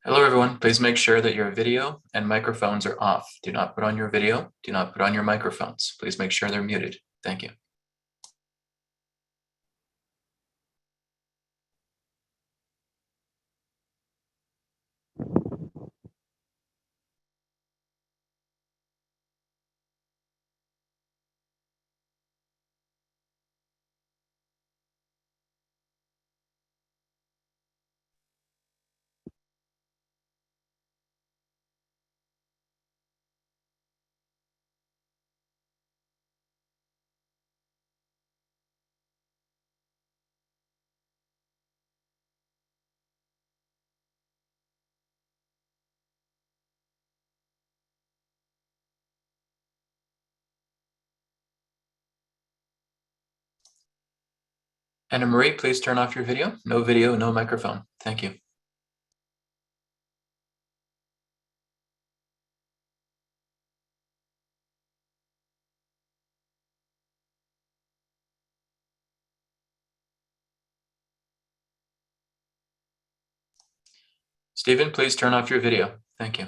Hello, everyone. Please make sure that your video and microphones are off. Do not put on your video. Do not put on your microphones. Please make sure they're muted. Thank you. Anna Marie, please turn off your video. No video, no microphone. Thank you. Stephen, please turn off your video. Thank you.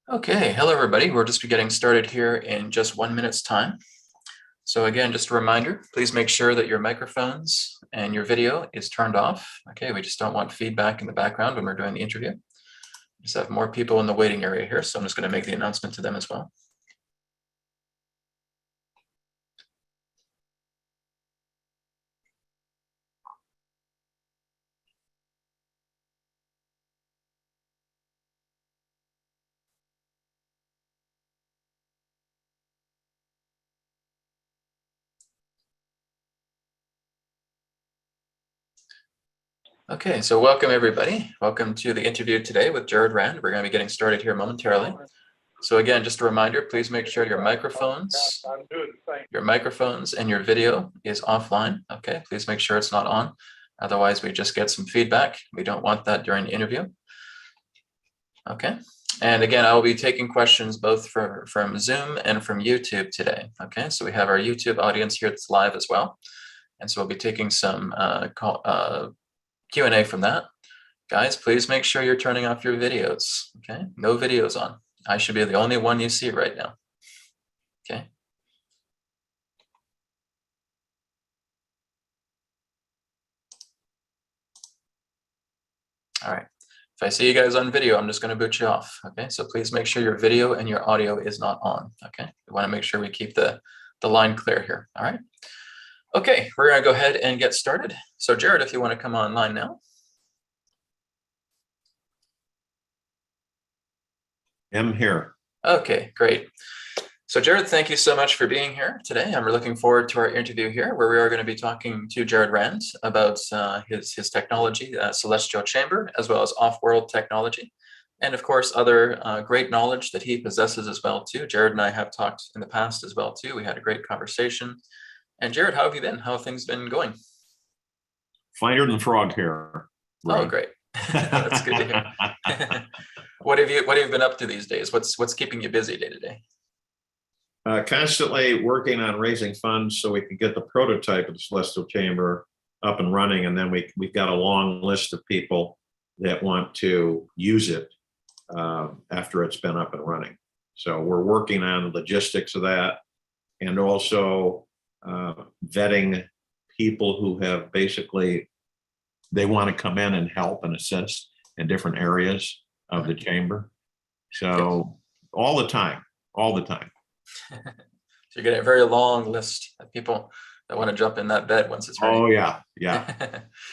Okay, hello everybody. We're just getting started here in just 1 minute's time. So again, just a reminder, please make sure that your microphones and your video is turned off. Okay, we just don't want feedback in the background when we're doing the interview. We just have more people in the waiting area here, so I'm just going to make the announcement to them as well. Okay, so welcome everybody. Welcome to the interview today with Jared Rand. We're going to be getting started here momentarily. So again, just a reminder, please make sure your microphones and your video is offline. Okay, please make sure it's not on. Otherwise, we just get some feedback. We don't want that during the interview. Okay, and again, I will be taking questions both from Zoom and from YouTube today. Okay, so we have our YouTube audience here that's live as well. And so we'll be taking some Q&A from that. Guys, please make sure you're turning off your videos, okay? No videos on. I should be the only one you see right now, okay? All right, if I see you guys on video, I'm just gonna boot you off, okay? So please make sure your video and your audio is not on, okay? We wanna make sure we keep the line clear here, all right? Okay, we're gonna go ahead and get started. So Jared, if you wanna come online now. I'm here. Okay, great. So Jared, thank you so much for being here today. I'm looking forward to our interview here, where we are going to be talking to Jared Rand about his technology, Celestial Chamber, as well as off-world technology, and of course other great knowledge that he possesses as well too. Jared and I have talked in the past as well too. We had a great conversation. And Jared, how have you been? How have things been going? Finer than frog hair. Oh, Right. great. That's good to hear. What have you been up to these days? What's keeping you busy day to day? Constantly working on raising funds so we can get the prototype of the Celestial Chamber up and running, and then we've got a long list of people that want to use it after it's been up and running. So we're working on the logistics of that, and also vetting people who have basically they want to come in and help and assist in different areas of the chamber. So all the time. So you're getting a very long list of people that want to jump in that bed once it's ready. Oh yeah.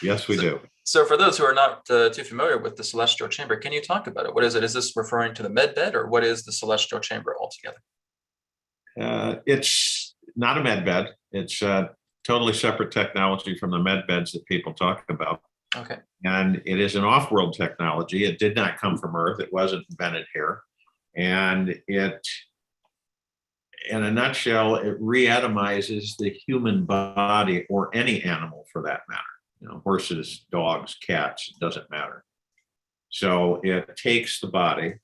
Yes, we do. So for those who are not too familiar with the Celestial Chamber, can you talk about it? What is it? Is this referring to the med bed, or what is the Celestial Chamber altogether? It's not a med bed. It's totally separate technology from the med beds that people talk about. Okay. And it is an off-world technology. It did not come from Earth. It wasn't invented here. And it, in a nutshell, it reatomizes the human body, or any animal for that matter. You know, horses, dogs, cats, it doesn't matter. So it takes the body,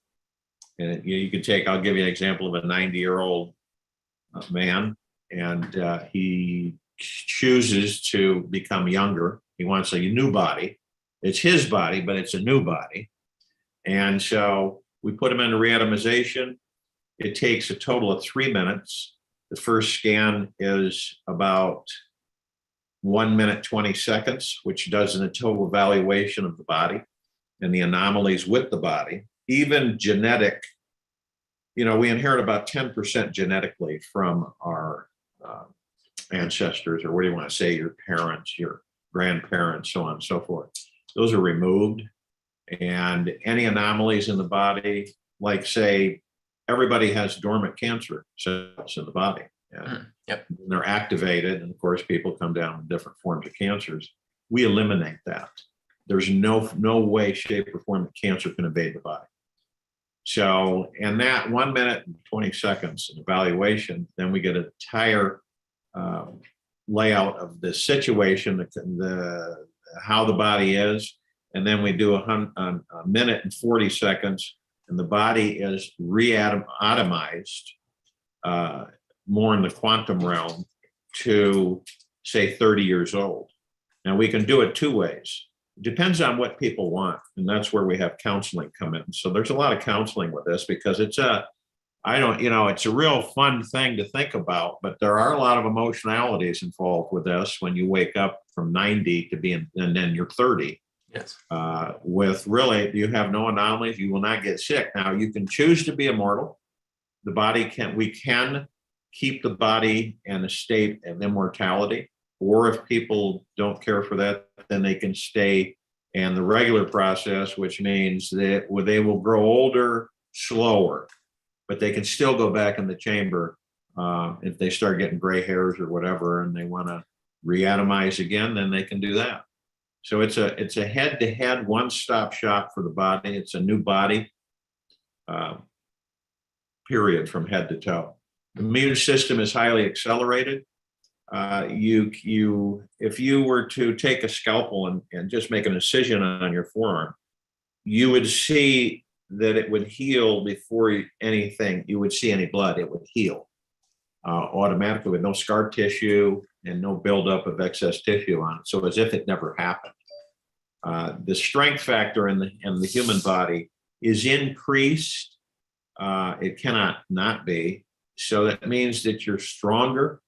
and you can take, I'll give you an example of a 90-year-old man, and he chooses to become younger. He wants a new body. It's his body, but it's a new body. And so we put him into reatomization. It takes a total of 3 minutes. The first scan is about 1 minute, 20 seconds, which does a total evaluation of the body and the anomalies with the body. Even genetic, you know, we inherit about 10% genetically from our ancestors, or what do you want to say, your parents, your grandparents, so on and so forth. Those are removed. And any anomalies in the body, like say, everybody has dormant cancer cells in the body. And they're activated. And of course, people come down with different forms of cancers. We eliminate that. There's no way, shape, or form that cancer can invade the body. So, and that 1 minute and 20 seconds evaluation, then we get an entire layout of the situation, the how the body is, and then we do a minute and 40 seconds, and the body is re-atomized more in the quantum realm to say 30 years old. Now we can do it two ways. It depends on what people want, and that's where we have counseling come in. So there's a lot of counseling with this, because it's it's a real fun thing to think about, but there are a lot of emotionalities involved with this when you wake up from 90 to being, and then you're 30. Yes. With really, you have no anomalies, you will not get sick. Now you can choose to be immortal. We can keep the body in a state of immortality, or if people don't care for that, then they can stay in the regular process, which means that they will grow older, slower, but they can still go back in the chamber if they start getting gray hairs or whatever, and they want to reatomize again, then they can do that. So it's a head-to-head, one-stop shop for the body. It's a new body, period, from head to toe. The immune system is highly accelerated. If you were to take a scalpel and just make an incision on your forearm, you would see that it would heal before you would see any blood. It would heal automatically with no scar tissue and no buildup of excess tissue on it. So as if it never happened. The strength factor in the human body is increased. It cannot not be. So that means that you're stronger.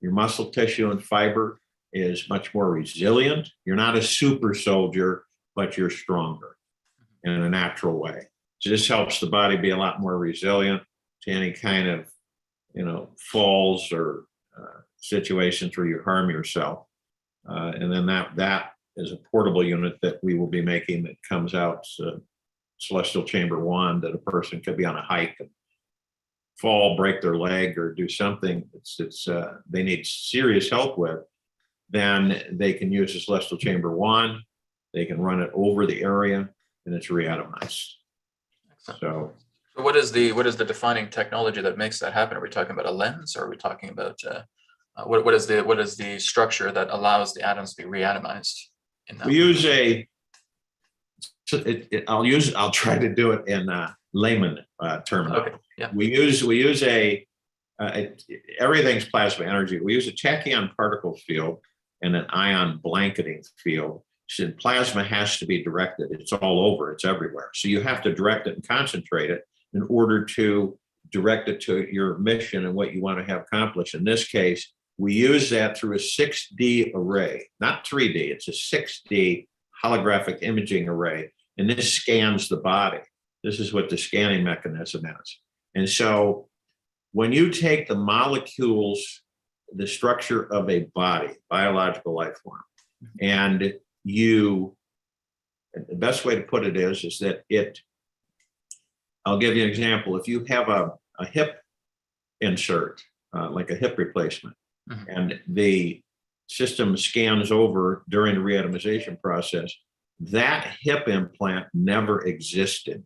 Your muscle tissue and fiber is much more resilient. You're not a super soldier, but you're stronger in a natural way. So this helps the body be a lot more resilient to any kind of, falls or situations where you harm yourself. And then that is a portable unit that we will be making that comes out, Celestial Chamber 1, that a person could be on a hike and fall, break their leg, or do something they need serious help with, then they can use the celestial chamber wand. They can run it over the area, and it's reatomized. So what is the defining technology that makes that happen? Are we talking about a lens, or are we talking about what is the structure that allows the atoms to be reatomized? We use I'll try to do it in layman terminology. Okay. Yeah. We use everything's plasma energy. We use a tachyon particle field and an ion blanketing field. So plasma has to be directed. It's all over. It's everywhere. So you have to direct it and concentrate it in order to direct it to your mission and what you want to have accomplished. In this case, we use that through a 6D array, not 3D. It's a 6D holographic imaging array, and this scans the body. This is what the scanning mechanism is. And so when you take the molecules, the structure of a body, biological life form, and the best way to put it is that I'll give you an example. If you have a hip insert, like a hip replacement, and the system scans over during the reatomization process, that hip implant never existed.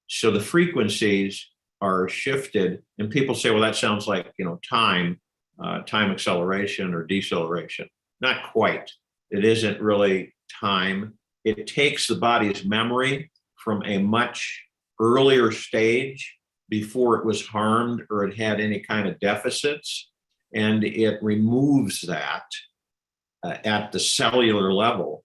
So the frequencies are shifted, and people say, well, that sounds like, time acceleration or deceleration. Not quite. It isn't really time. It takes the body's memory from a much earlier stage before it was harmed or it had any kind of deficits, and it removes that at the cellular level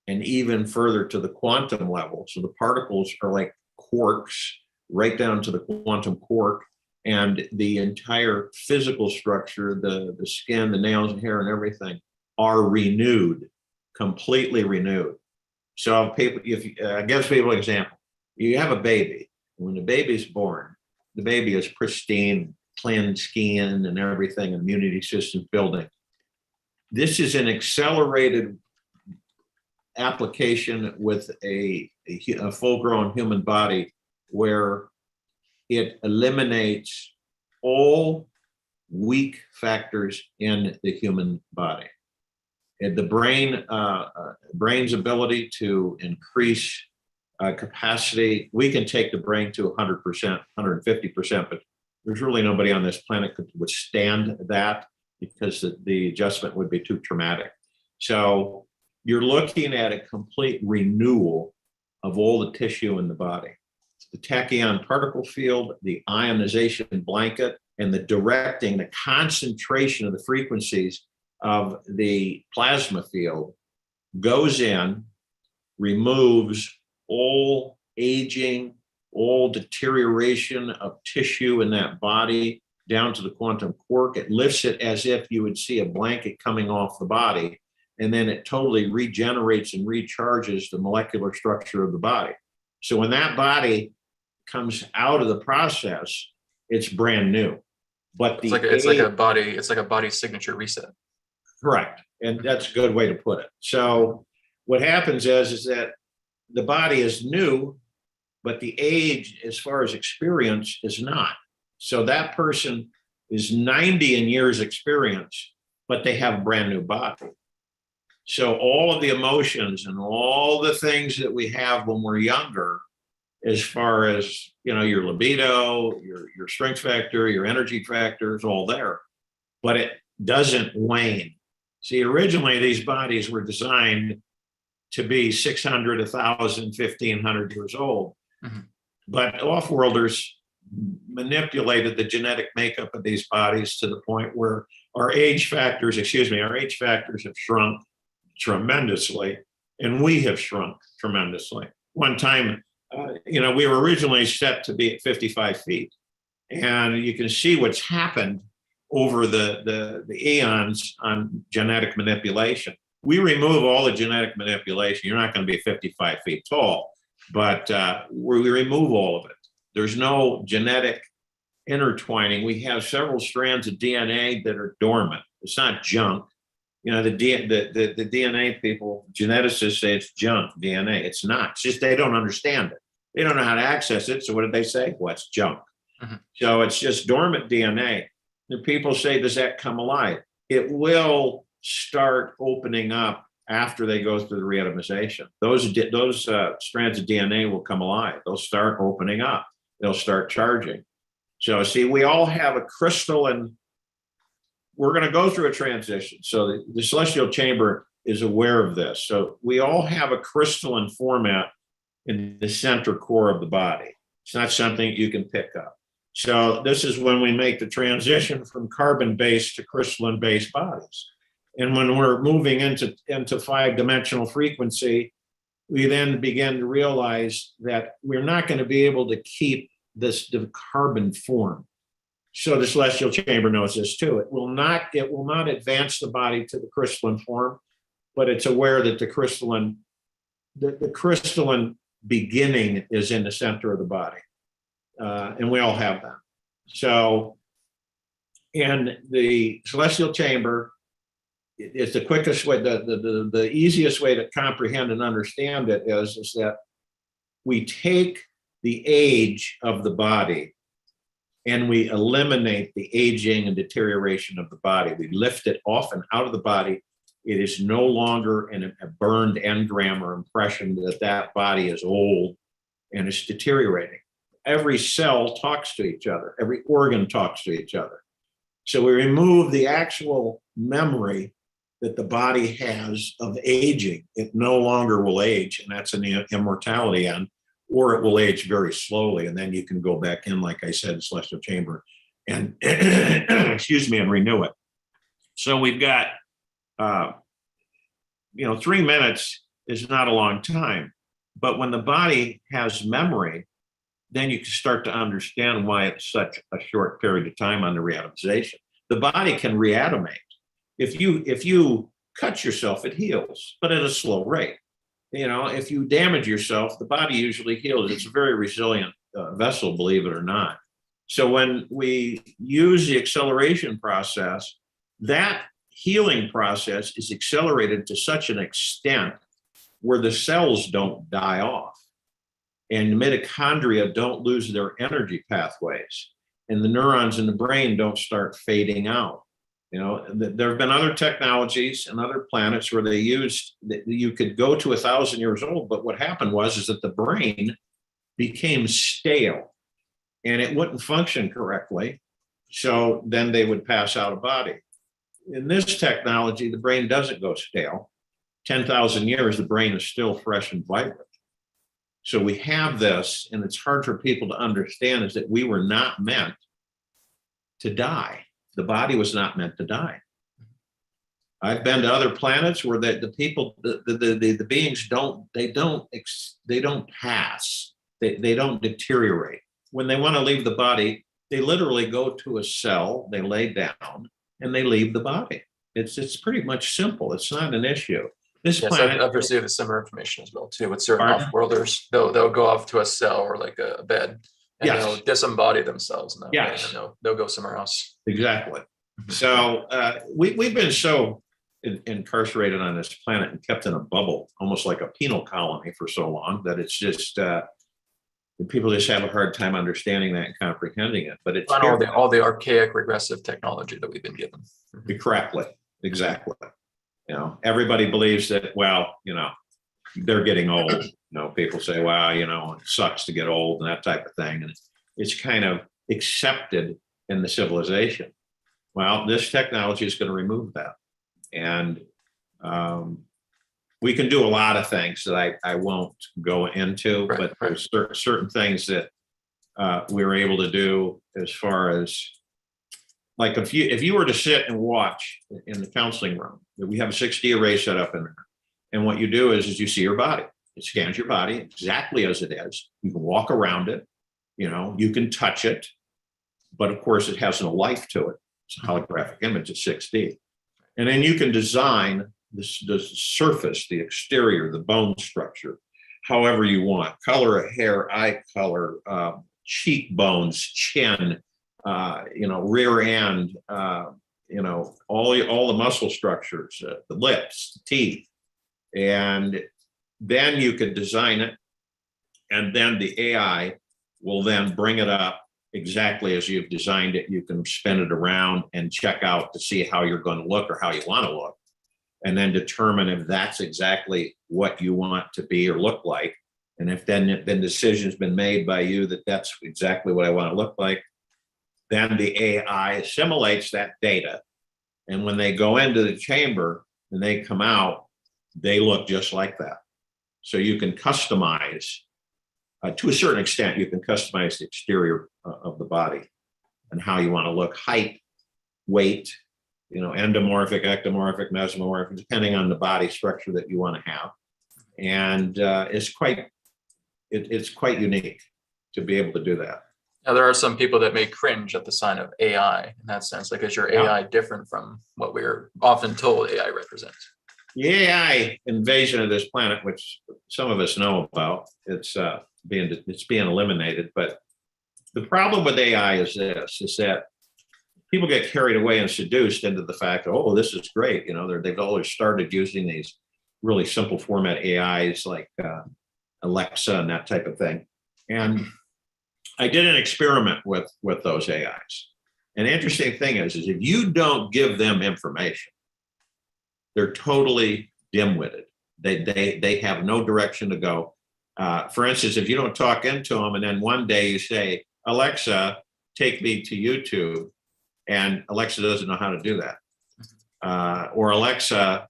and even further to the quantum level. So the particles are like quarks right down to the quantum quark, and the entire physical structure, the skin, the nails and hair and everything are renewed, completely renewed. So I give people an example. You have a baby. When the baby's born, the baby is pristine, clean skin and everything, immunity system building. This is an accelerated application with a full-grown human body where it eliminates all weak factors in the human body. And the brain's ability to increase capacity, we can take the brain to 100%, 150%, but there's really nobody on this planet could withstand that because the adjustment would be too traumatic. So you're looking at a complete renewal of all the tissue in the body. The tachyon particle field, the ionization blanket, and the directing, the concentration of the frequencies of the plasma field goes in, removes all aging, all deterioration of tissue in that body down to the quantum quark. It lifts it as if you would see a blanket coming off the body, and then it totally regenerates and recharges the molecular structure of the body. So when that body comes out of the process, it's brand new. But it's like a body signature reset. Correct. And that's a good way to put it. So what happens is that the body is new, but the age, as far as experience, is not. So that person is 90 in years experience, but they have a brand new body. So all of the emotions and all the things that we have when we're younger, as far as, your libido, your strength factor, your energy factor is all there, but it doesn't wane. See, originally these bodies were designed to be 600, 1,000, 1,500 years old. Mm-hmm. But off-worlders manipulated the genetic makeup of these bodies to the point where our age factors have shrunk tremendously, and we have shrunk tremendously. One time, we were originally set to be at 55 feet, and you can see what's happened over the eons on genetic manipulation. We remove all the genetic manipulation. You're not going to be 55 feet tall, but we remove all of it. There's no genetic intertwining. We have several strands of DNA that are dormant. It's not junk. The DNA people, geneticists say it's junk DNA. It's not. It's just they don't understand it. They don't know how to access it. So what did they say? Well, it's junk. Mhm. So it's just dormant DNA. The people say, does that come alive? It will start opening up after they go through the reatomization. Those strands of DNA will come alive. They'll start opening up. They'll start charging. So see, we all have a crystalline. We're going to go through a transition. So the celestial chamber is aware of this. So we all have a crystalline format in the center core of the body. It's not something you can pick up. So this is when we make the transition from carbon-based to crystalline-based bodies. And when we're moving into five-dimensional frequency, we then begin to realize that we're not going to be able to keep the carbon form. So the celestial chamber knows this too. It will not advance the body to the crystalline form, but it's aware that the crystalline beginning is in the center of the body. And we all have that. So, and the celestial chamber is the quickest way, the easiest way to comprehend and understand it is that we take the age of the body and we eliminate the aging and deterioration of the body. We lift it off and out of the body. It is no longer a burned engram or impression that that body is old and it's deteriorating. Every cell talks to each other. Every organ talks to each other. So we remove the actual memory that the body has of aging. It no longer will age, and that's an immortality end, or it will age very slowly, and then you can go back in, like I said, the celestial chamber, and excuse me, and renew it. So we've got, 3 minutes is not a long time, but when the body has memory, then you can start to understand why it's such a short period of time on the reatomization. The body can reatomate. If you cut yourself, it heals, but at a slow rate. If you damage yourself, the body usually heals. It's a very resilient vessel, believe it or not. So when we use the acceleration process, that healing process is accelerated to such an extent where the cells don't die off and the mitochondria don't lose their energy pathways and the neurons in the brain don't start fading out. There have been other technologies and other planets where they used that you could go to 1,000 years old, but what happened was that the brain became stale and it wouldn't function correctly. So then they would pass out of body. In this technology, the brain doesn't go stale. 10,000 years, the brain is still fresh and vibrant. So we have this, and it's hard for people to understand, is that we were not meant to die. The body was not meant to die. I've been to other planets where the people, the beings don't pass. They don't deteriorate. When they want to leave the body, they literally go to a cell, they lay down, and they leave the body. It's pretty much simple. It's not an issue. This planet, I've received similar information as well too with certain Pardon? off-worlders. They'll go off to a cell or like a bed, and Yes. they'll disembody themselves in that way, Yes. and they'll go somewhere else. Exactly. So we've been so incarcerated on this planet and kept in a bubble, almost like a penal colony for so long that it's just people just have a hard time understanding that and comprehending it. But it's all the archaic regressive technology that we've been given. Correctly, exactly. Everybody believes that, they're getting old. People say, it sucks to get old and that type of thing. And it's kind of accepted in the civilization. Well, this technology is going to remove that. And we can do a lot of things that I won't go into, but there's certain things that we were able to do as far as, like if you were to sit and watch in the counseling room, we have a 6D array set up in there. And what you do is you see your body. It scans your body exactly as it is. You can walk around it, you can touch it, but of course it has no life to it. It's a holographic image at 6D. And then you can design the surface, the exterior, the bone structure, however you want. Color of hair, eye color, cheekbones, chin, rear end, all the muscle structures, the lips, the teeth. And then you could design it. And then the AI will then bring it up exactly as you've designed it. You can spin it around and check out to see how you're going to look or how you want to look, and then determine if that's exactly what you want to be or look like. And if then decision's been made by you that that's exactly what I want to look like, then the AI assimilates that data. And when they go into the chamber and they come out, they look just like that. So you can customize, to a certain extent, you can customize the exterior of the body and how you want to look, height, weight, endomorphic, ectomorphic, mesomorphic, depending on the body structure that you want to have. And it's quite unique to be able to do that. Now, there are some people that may cringe at the sign of AI in that sense. Like, is your AI different from what we're often told AI represents? The AI invasion of this planet, which some of us know about, it's being eliminated. But the problem with AI is that people get carried away and seduced into the fact, oh, this is great. They've always started using these really simple format AIs like Alexa and that type of thing. And I did an experiment with those AIs. An interesting thing is if you don't give them information, they're totally dim-witted. They have no direction to go. For instance, if you don't talk into them and then one day you say, Alexa, take me to YouTube, and Alexa doesn't know how to do that. Or Alexa,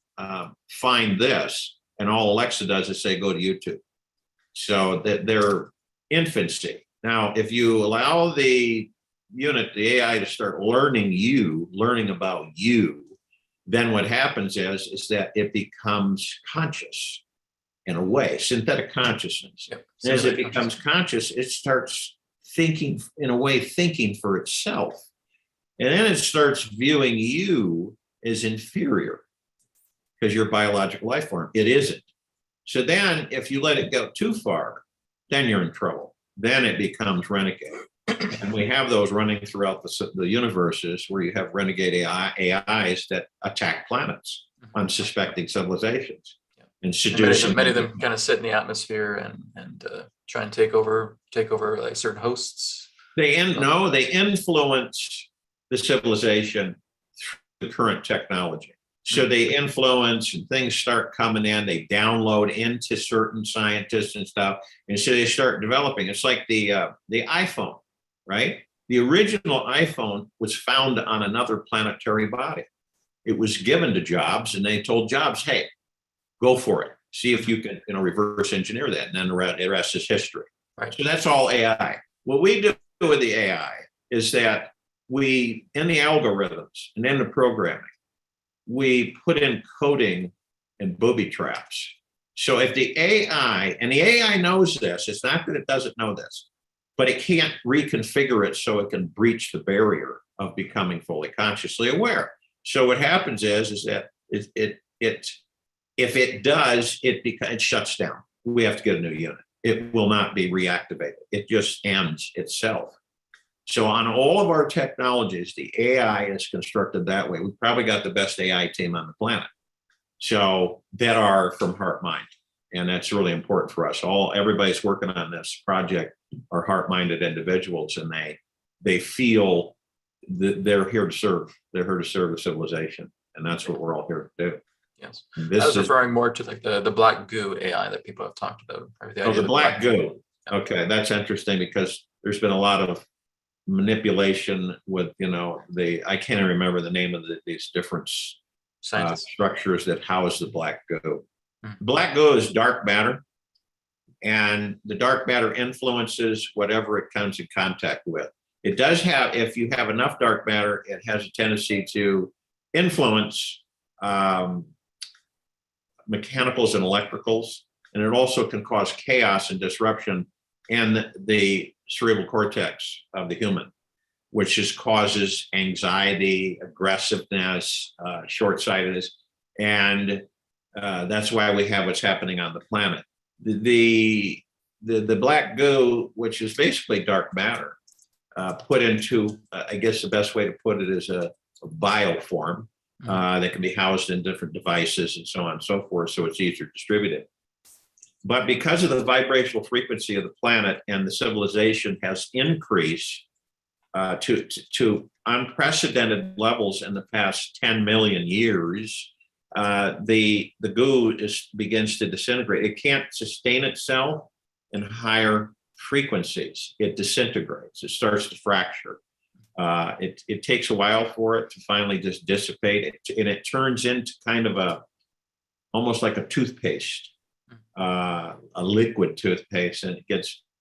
find this, and all Alexa does is say, go to YouTube. So that they're infancy. Now, if you allow the AI to start learning about you, then what happens is that it becomes conscious in a way, synthetic consciousness. Yep. As it becomes conscious, it starts thinking for itself. And then it starts viewing you as inferior because you're a biological life form. It isn't. So then if you let it go too far, then you're in trouble. Then it becomes renegade. And we have those running throughout the universes where you have renegade AIs that attack planets, unsuspecting civilizations, and seduce. Many of them kind of sit in the atmosphere and try and take over like certain hosts. They influence the civilization through the current technology. So they influence and things start coming in, they download into certain scientists and stuff. And so they start developing. It's like the iPhone, right? The original iPhone was found on another planetary body. It was given to Jobs and they told Jobs, hey, go for it. See if you can, reverse engineer that. And then the rest is history. Right. So that's all AI. What we do with the AI is that we, in the algorithms and in the programming, we put in coding and booby traps. So if the AI, and the AI knows this, it's not that it doesn't know this, but it can't reconfigure it so it can breach the barrier of becoming fully consciously aware. So what happens is that if it does, it shuts down. We have to get a new unit. It will not be reactivated. It just ends itself. So on all of our technologies, the AI is constructed that way. We've probably got the best AI team on the planet. So that are from heart mind. And that's really important for us. Everybody's working on this project are heart-minded individuals, and they feel that they're here to serve. They're here to serve the civilization. And that's what we're all here to do. Yes. I was referring more to like the black goo AI that people have talked about. The black goo. Okay, that's interesting because there's been a lot of manipulation with, I can't even remember the name of these different structures that house the black goo. Black goo is dark matter, and the dark matter influences whatever it comes in contact with. It does have, if you have enough dark matter, it has a tendency to influence mechanicals and electricals, and it also can cause chaos and disruption in the cerebral cortex of the human, which causes anxiety, aggressiveness, short-sightedness, and that's why we have what's happening on the planet. The black goo, which is basically dark matter, put into, I guess the best way to put it is a bioform that can be housed in different devices and so on and so forth, so it's easier distributed. But because of the vibrational frequency of the planet and the civilization has increased to unprecedented levels in the past 10 million years, the goo begins to disintegrate. It can't sustain itself in higher frequencies. It disintegrates. It starts to fracture. It takes a while for it to finally just dissipate, and it turns into kind of almost like a toothpaste, a liquid toothpaste, and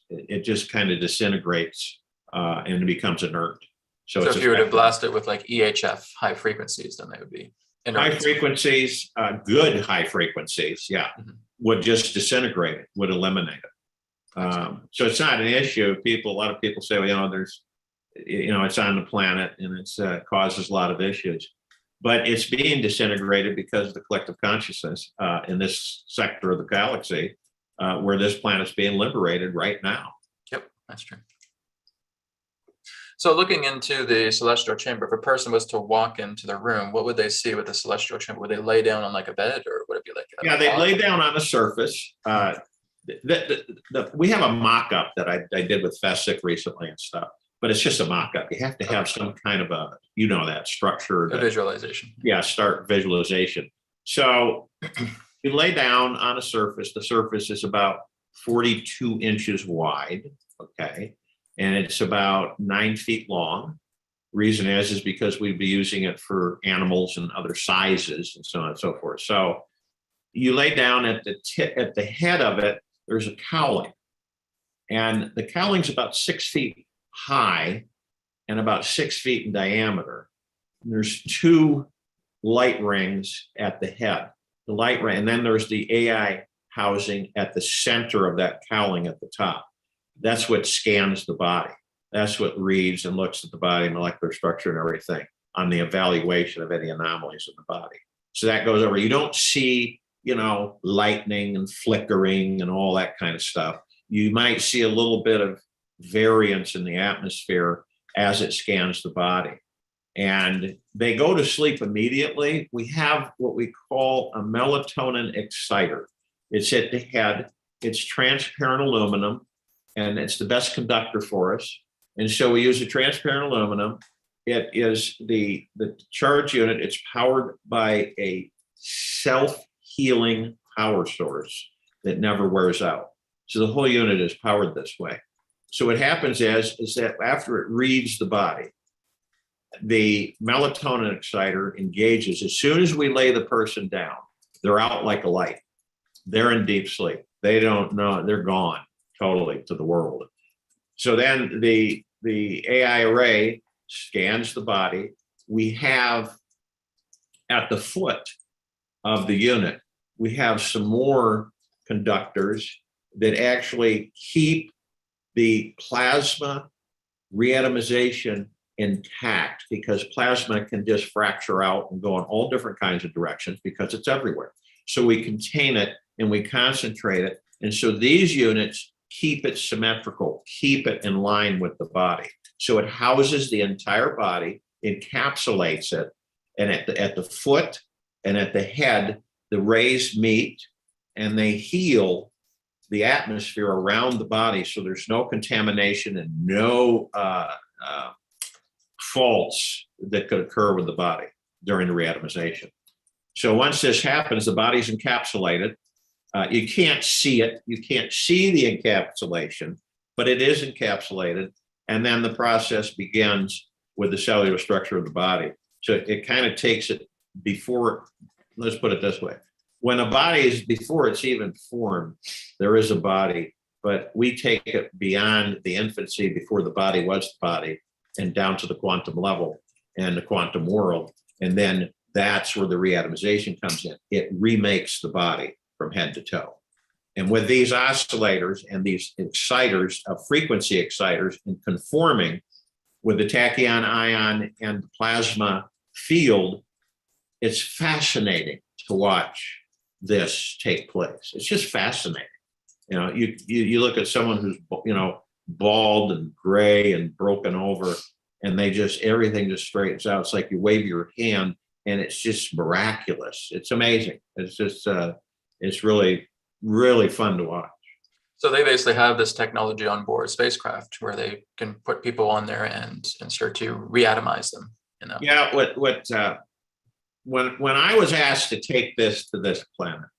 it just kind of disintegrates and it becomes inert. So if you were to blast it with like EHF high frequencies, then they would be inert. High frequencies, good high frequencies, yeah, would just disintegrate it, would eliminate it. So it's not an issue. A lot of people say, well, it's on the planet and it's causes a lot of issues, but it's being disintegrated because of the collective consciousness in this sector of the galaxy where this planet's being liberated right now. Yep, that's true. So looking into the celestial chamber, if a person was to walk into the room, what would they see with the celestial chamber? Would they lay down on like a bed, or would it be like yeah, they lay down on the surface. We have a mock-up that I did with Fessick recently and stuff, but it's just a mock-up. You have to have some kind of that structure. A visualization. Yeah, start visualization. So you lay down on a surface. The surface is about 42 inches wide, okay? And it's about 9 feet long. Reason is because we'd be using it for animals and other sizes and so on and so forth. So you lay down at the head of it, there's a cowling. And the cowling's about 6 feet high and about 6 feet in diameter. And there's 2 light rings at the head. The light ring, and then there's the AI housing at the center of that cowling at the top. That's what scans the body. That's what reads and looks at the body, molecular structure and everything on the evaluation of any anomalies in the body. So that goes over. You don't see, lightning and flickering and all that kind of stuff. You might see a little bit of variance in the atmosphere as it scans the body. And they go to sleep immediately. We have what we call a melatonin exciter. It's at the head. It's transparent aluminum, and it's the best conductor for us. And so we use a transparent aluminum. It is the charge unit. It's powered by a self-healing power source that never wears out. So the whole unit is powered this way. So what happens is that after it reads the body, the melatonin exciter engages. As soon as we lay the person down, they're out like a light. They're in deep sleep. They don't know. They're gone totally to the world. So then the AI array scans the body. We have at the foot of the unit, we have some more conductors that actually keep the plasma reatomization intact, because plasma can just fracture out and go in all different kinds of directions because it's everywhere. So we contain it and we concentrate it. And so these units keep it symmetrical, keep it in line with the body. So it houses the entire body, encapsulates it, and at the foot and at the head, the rays meet and they heal the atmosphere around the body, so there's no contamination and no faults that could occur with the body during the reatomization. So once this happens, the body's encapsulated. You can't see it. You can't see the encapsulation, but it is encapsulated. And then the process begins with the cellular structure of the body. So it kind of takes it before, let's put it this way. When a body is, before it's even formed, there is a body, but we take it beyond the infancy, before the body was the body, and down to the quantum level and the quantum world. And then that's where the reatomization comes in. It remakes the body from head to toe. And with these oscillators and these exciters, frequency exciters, and conforming with the tachyon ion and the plasma field, it's fascinating to watch this take place. It's just fascinating. You look at someone who's, bald and gray and broken over, and everything just straightens out. It's like you wave your hand and it's just miraculous. It's amazing. It's just, it's really, really fun to watch. So they basically have this technology on board spacecraft where they can put people on there and start to reatomize them. Yeah. When I was asked to take this to this planet,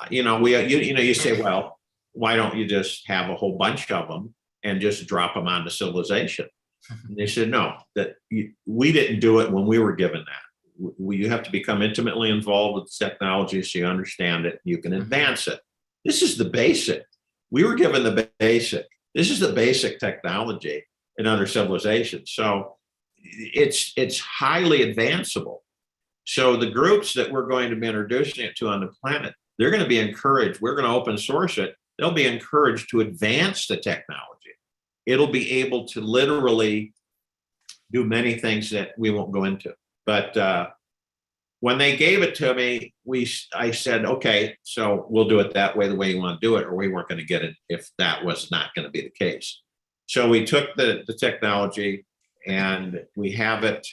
you say, well, why don't you just have a whole bunch of them and just drop them onto civilization? And they said, no, we didn't do it when we were given that. You have to become intimately involved with the technology so you understand it, you can advance it. This is the basic. We were given the basic. This is the basic technology in other civilizations. So it's highly advanceable. So the groups that we're going to be introducing it to on the planet, they're going to be encouraged. We're going to open source it. They'll be encouraged to advance the technology. It'll be able to literally do many things that we won't go into. But when they gave it to me, I said, okay, so we'll do it that way, the way you want to do it, or we weren't going to get it if that was not going to be the case. So we took the technology and we have it.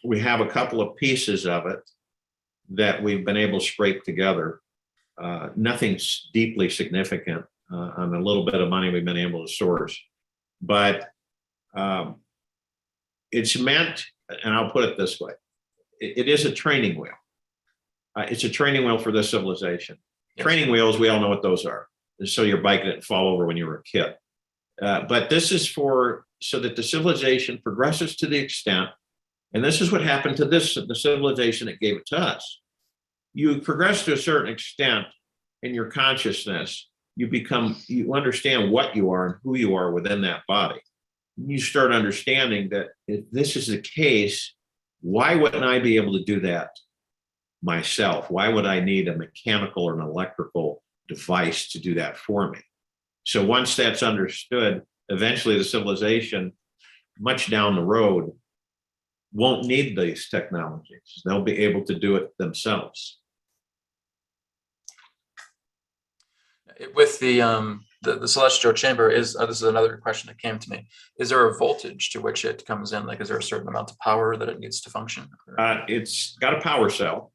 We have a couple of pieces of it that we've been able to scrape together. Nothing deeply significant on a little bit of money we've been able to source. But it's meant, and I'll put it this way, it is a training wheel. It's a training wheel for this civilization. Yes. Training wheels, we all know what those are. So your bike didn't fall over when you were a kid. But this is so that the civilization progresses to the extent, and this is what happened to the civilization that gave it to us. You progress to a certain extent in your consciousness, you understand what you are and who you are within that body. You start understanding that if this is the case, why wouldn't I be able to do that myself? Why would I need a mechanical or an electrical device to do that for me? So once that's understood, eventually the civilization, much down the road, won't need these technologies. They'll be able to do it themselves. With the celestial chamber, this is another question that came to me. Is there a voltage to which it comes in? Like, is there a certain amount of power that it needs to function? It's got a power cell,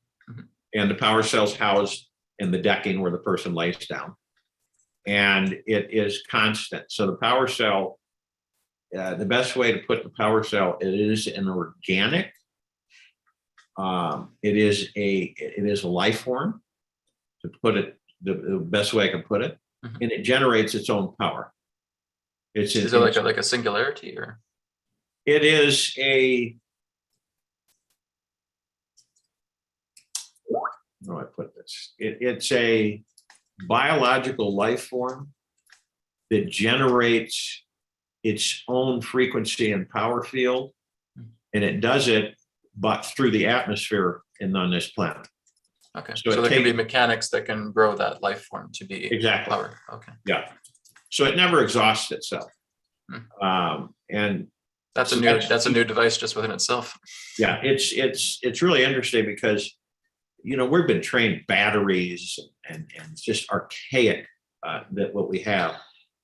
and the power cell's housed in the decking where the person lays down, and it is constant. So the power cell, the best way to put the power cell, it is an organic. It is a life form, to put it the best way I can put it, and it generates its own power. Is it like a singularity, or? It is a. How do I put this? It's a biological life form that generates its own frequency and power field, and it does it, but through the atmosphere and on this planet. Okay, so there can be mechanics that can grow that life form to be exactly powered. Okay. Yeah, so it never exhausts itself, and that's a new device just within itself. Yeah, it's really interesting because we've been trained batteries and it's just archaic that what we have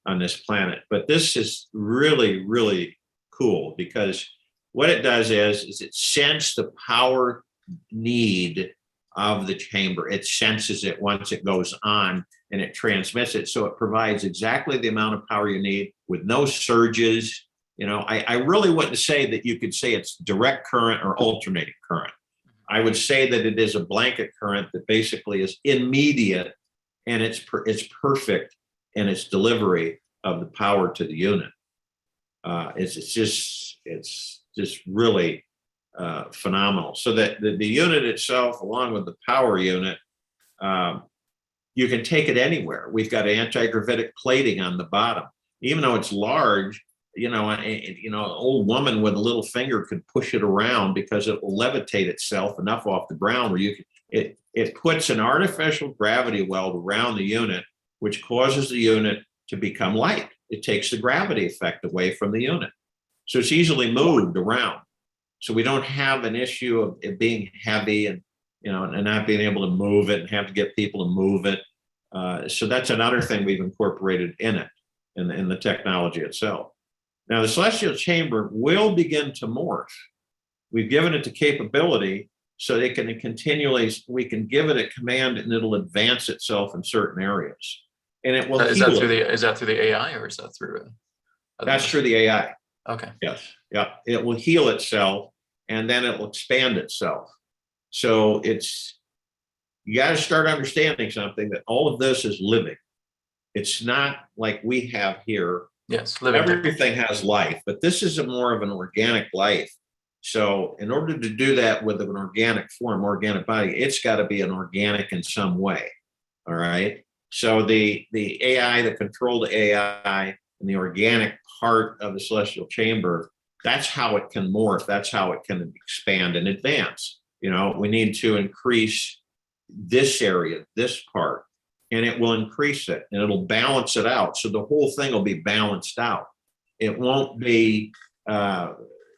on this planet, but this is really, really cool because what it does is it senses the power need of the chamber. It senses it once it goes on and it transmits it. So it provides exactly the amount of power you need with no surges. I really wouldn't say that you could say it's direct current or alternating current. I would say that it is a blanket current that basically is immediate, and it's perfect in its delivery of the power to the unit. It's just really phenomenal. So that the unit itself, along with the power unit, you can take it anywhere. We've got anti-gravitic plating on the bottom, even though it's large. An old woman with a little finger could push it around because it will levitate itself enough off the ground where it puts an artificial gravity weld around the unit, which causes the unit to become light. It takes the gravity effect away from the unit, so it's easily moved around. So we don't have an issue of it being heavy and not being able to move it and have to get people to move it. So that's another thing we've incorporated in it, in the technology itself. Now, the celestial chamber will begin to morph. We've given it the capability so it can we can give it a command and it'll advance itself in certain areas. and it will Is that heal through it. the, is that through the AI, or is that through? That's through the AI. Okay. Yes. Yeah. It will heal itself, and then it will expand itself. So you got to start understanding something, that all of this is living. It's not like we have here. Yes, living Everything technology. has life, but this is more of an organic life. So in order to do that with an organic form, organic body, it's got to be an organic in some way. All right. So the AI, the controlled AI, and the organic part of the celestial chamber, that's how it can morph. That's how it can expand and advance. We need to increase this area, this part, and it will increase it, and it'll balance it out. So the whole thing will be balanced out. It won't be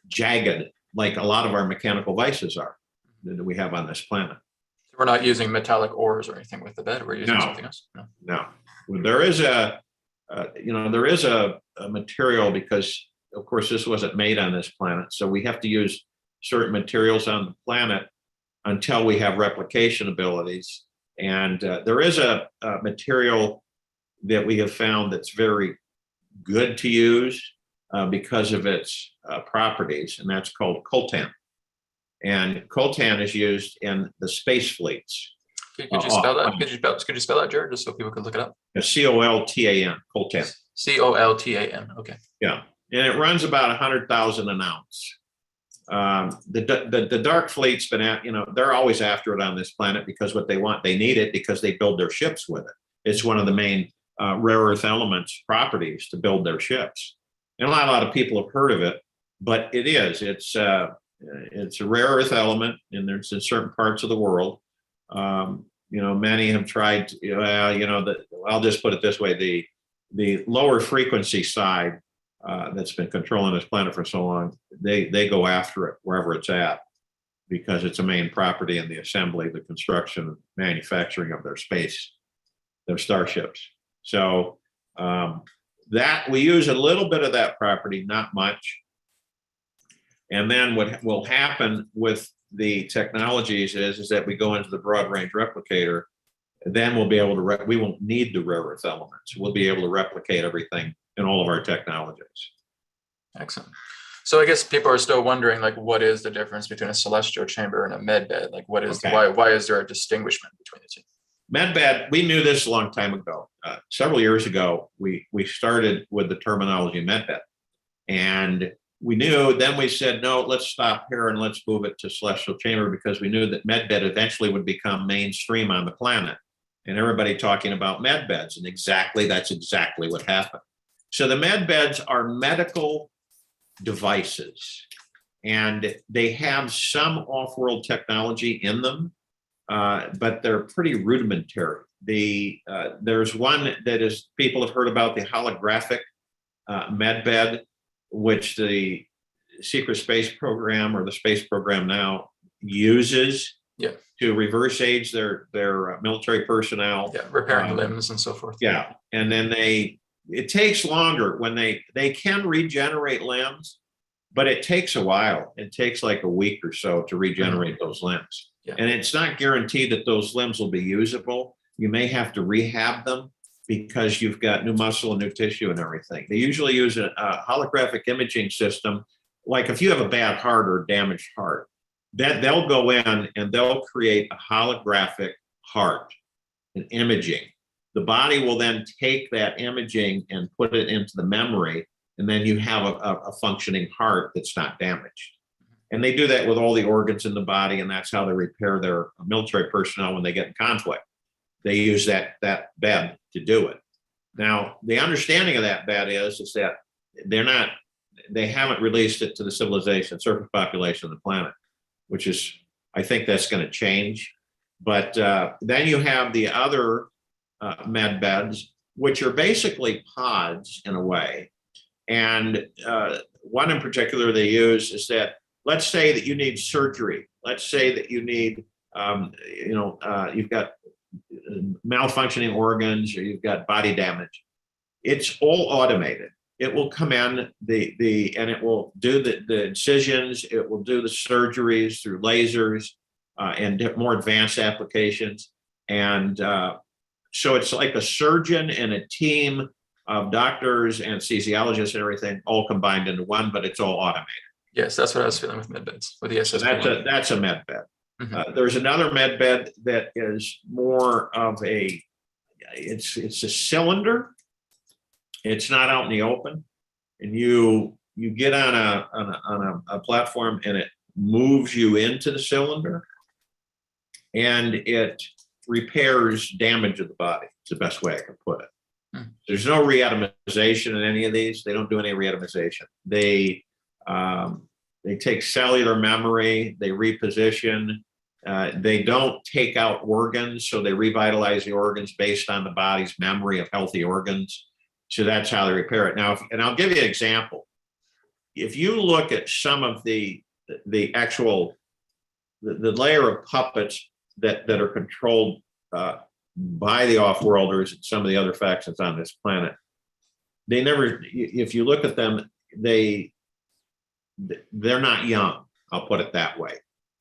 jagged like a lot of our mechanical vices are that we have on this planet. We're not using metallic ores or anything with the bed. We're using something else. No. There is there is a material, because of course this wasn't made on this planet, so we have to use certain materials on the planet until we have replication abilities. And there is a material that we have found that's very good to use because of its properties, and that's called coltan. And coltan is used in the space fleets. Could you spell that? Could you spell that, Jared, just so people can look it up? COLTAN, coltan. COLTAN. Okay. Yeah, and it runs about 100,000 an ounce. The dark fleet's been they're always after it on this planet, because what they want, they need it because they build their ships with it. It's one of the main rare earth elements properties to build their ships. And not a lot of people have heard of it, but it's a rare earth element, and there's in certain parts of the world. Many have tried. I'll just put it this way: the lower frequency side that's been controlling this planet for so long, they go after it wherever it's at, because it's a main property in the assembly, the construction, manufacturing of their starships. So that we use a little bit of that property, not much. And then what will happen with the technologies is that we go into the broad range replicator, then we'll be able to, we won't need the rare earth elements. We'll be able to replicate everything in all of our technologies. Excellent. So I guess people are still wondering, like, what is the difference between a celestial chamber and a med bed? Like, why is there a distinguishment between the two? Med bed, we knew this a long time ago. Several years ago, we started with the terminology med bed. And we knew, then we said, no, let's stop here and let's move it to celestial chamber, because we knew that med bed eventually would become mainstream on the planet. And everybody talking about med beds, and that's exactly what happened. So the med beds are medical devices, and they have some off-world technology in them, but they're pretty rudimentary. There's one that is, people have heard about, the holographic med bed, which the secret space program, or the space program now, uses to reverse age their military personnel. Yeah, repairing limbs and so forth. Yeah, and then it takes longer when they can regenerate limbs, but it takes a while. It takes like a week or so to regenerate those limbs. Yeah. And it's not guaranteed that those limbs will be usable. You may have to rehab them, because you've got new muscle and new tissue and everything. They usually use a holographic imaging system. Like if you have a bad heart or damaged heart, that they'll go in and they'll create a holographic heart, an imaging. The body will then take that imaging and put it into the memory, and then you have a functioning heart that's not damaged. And they do that with all the organs in the body, and that's how they repair their military personnel when they get in conflict. They use that bed to do it. Now, the understanding of that bed is that they haven't released it to the civilization, surface population of the planet, which is, I think that's going to change. But then you have the other med beds, which are basically pods in a way. And one in particular they use is that, let's say that you need surgery. Let's say that you need, you've got malfunctioning organs, or you've got body damage. It's all automated. It will come in and it will do the incisions. It will do the surgeries through lasers and more advanced applications. And So it's like a surgeon and a team of doctors, anesthesiologists, and everything all combined into one, but it's all automated. Yes, that's what I was feeling with med beds, with the So SSP. that's a med bed. There's another med bed that is more of it's a cylinder. It's not out in the open, and you get on a platform, and it moves you into the cylinder, and it repairs damage of the body. It's the best way I can put it. There's no re-atomization in any of these. They don't do any re-atomization. They take cellular memory, they reposition. They don't take out organs, so they revitalize the organs based on the body's memory of healthy organs. So that's how they repair it. Now, and I'll give you an example. If you look at some of the actual the layer of puppets that are controlled by the off-worlders and some of the other factions on this planet, they never, if you look at them, they're not young. I'll put it that way.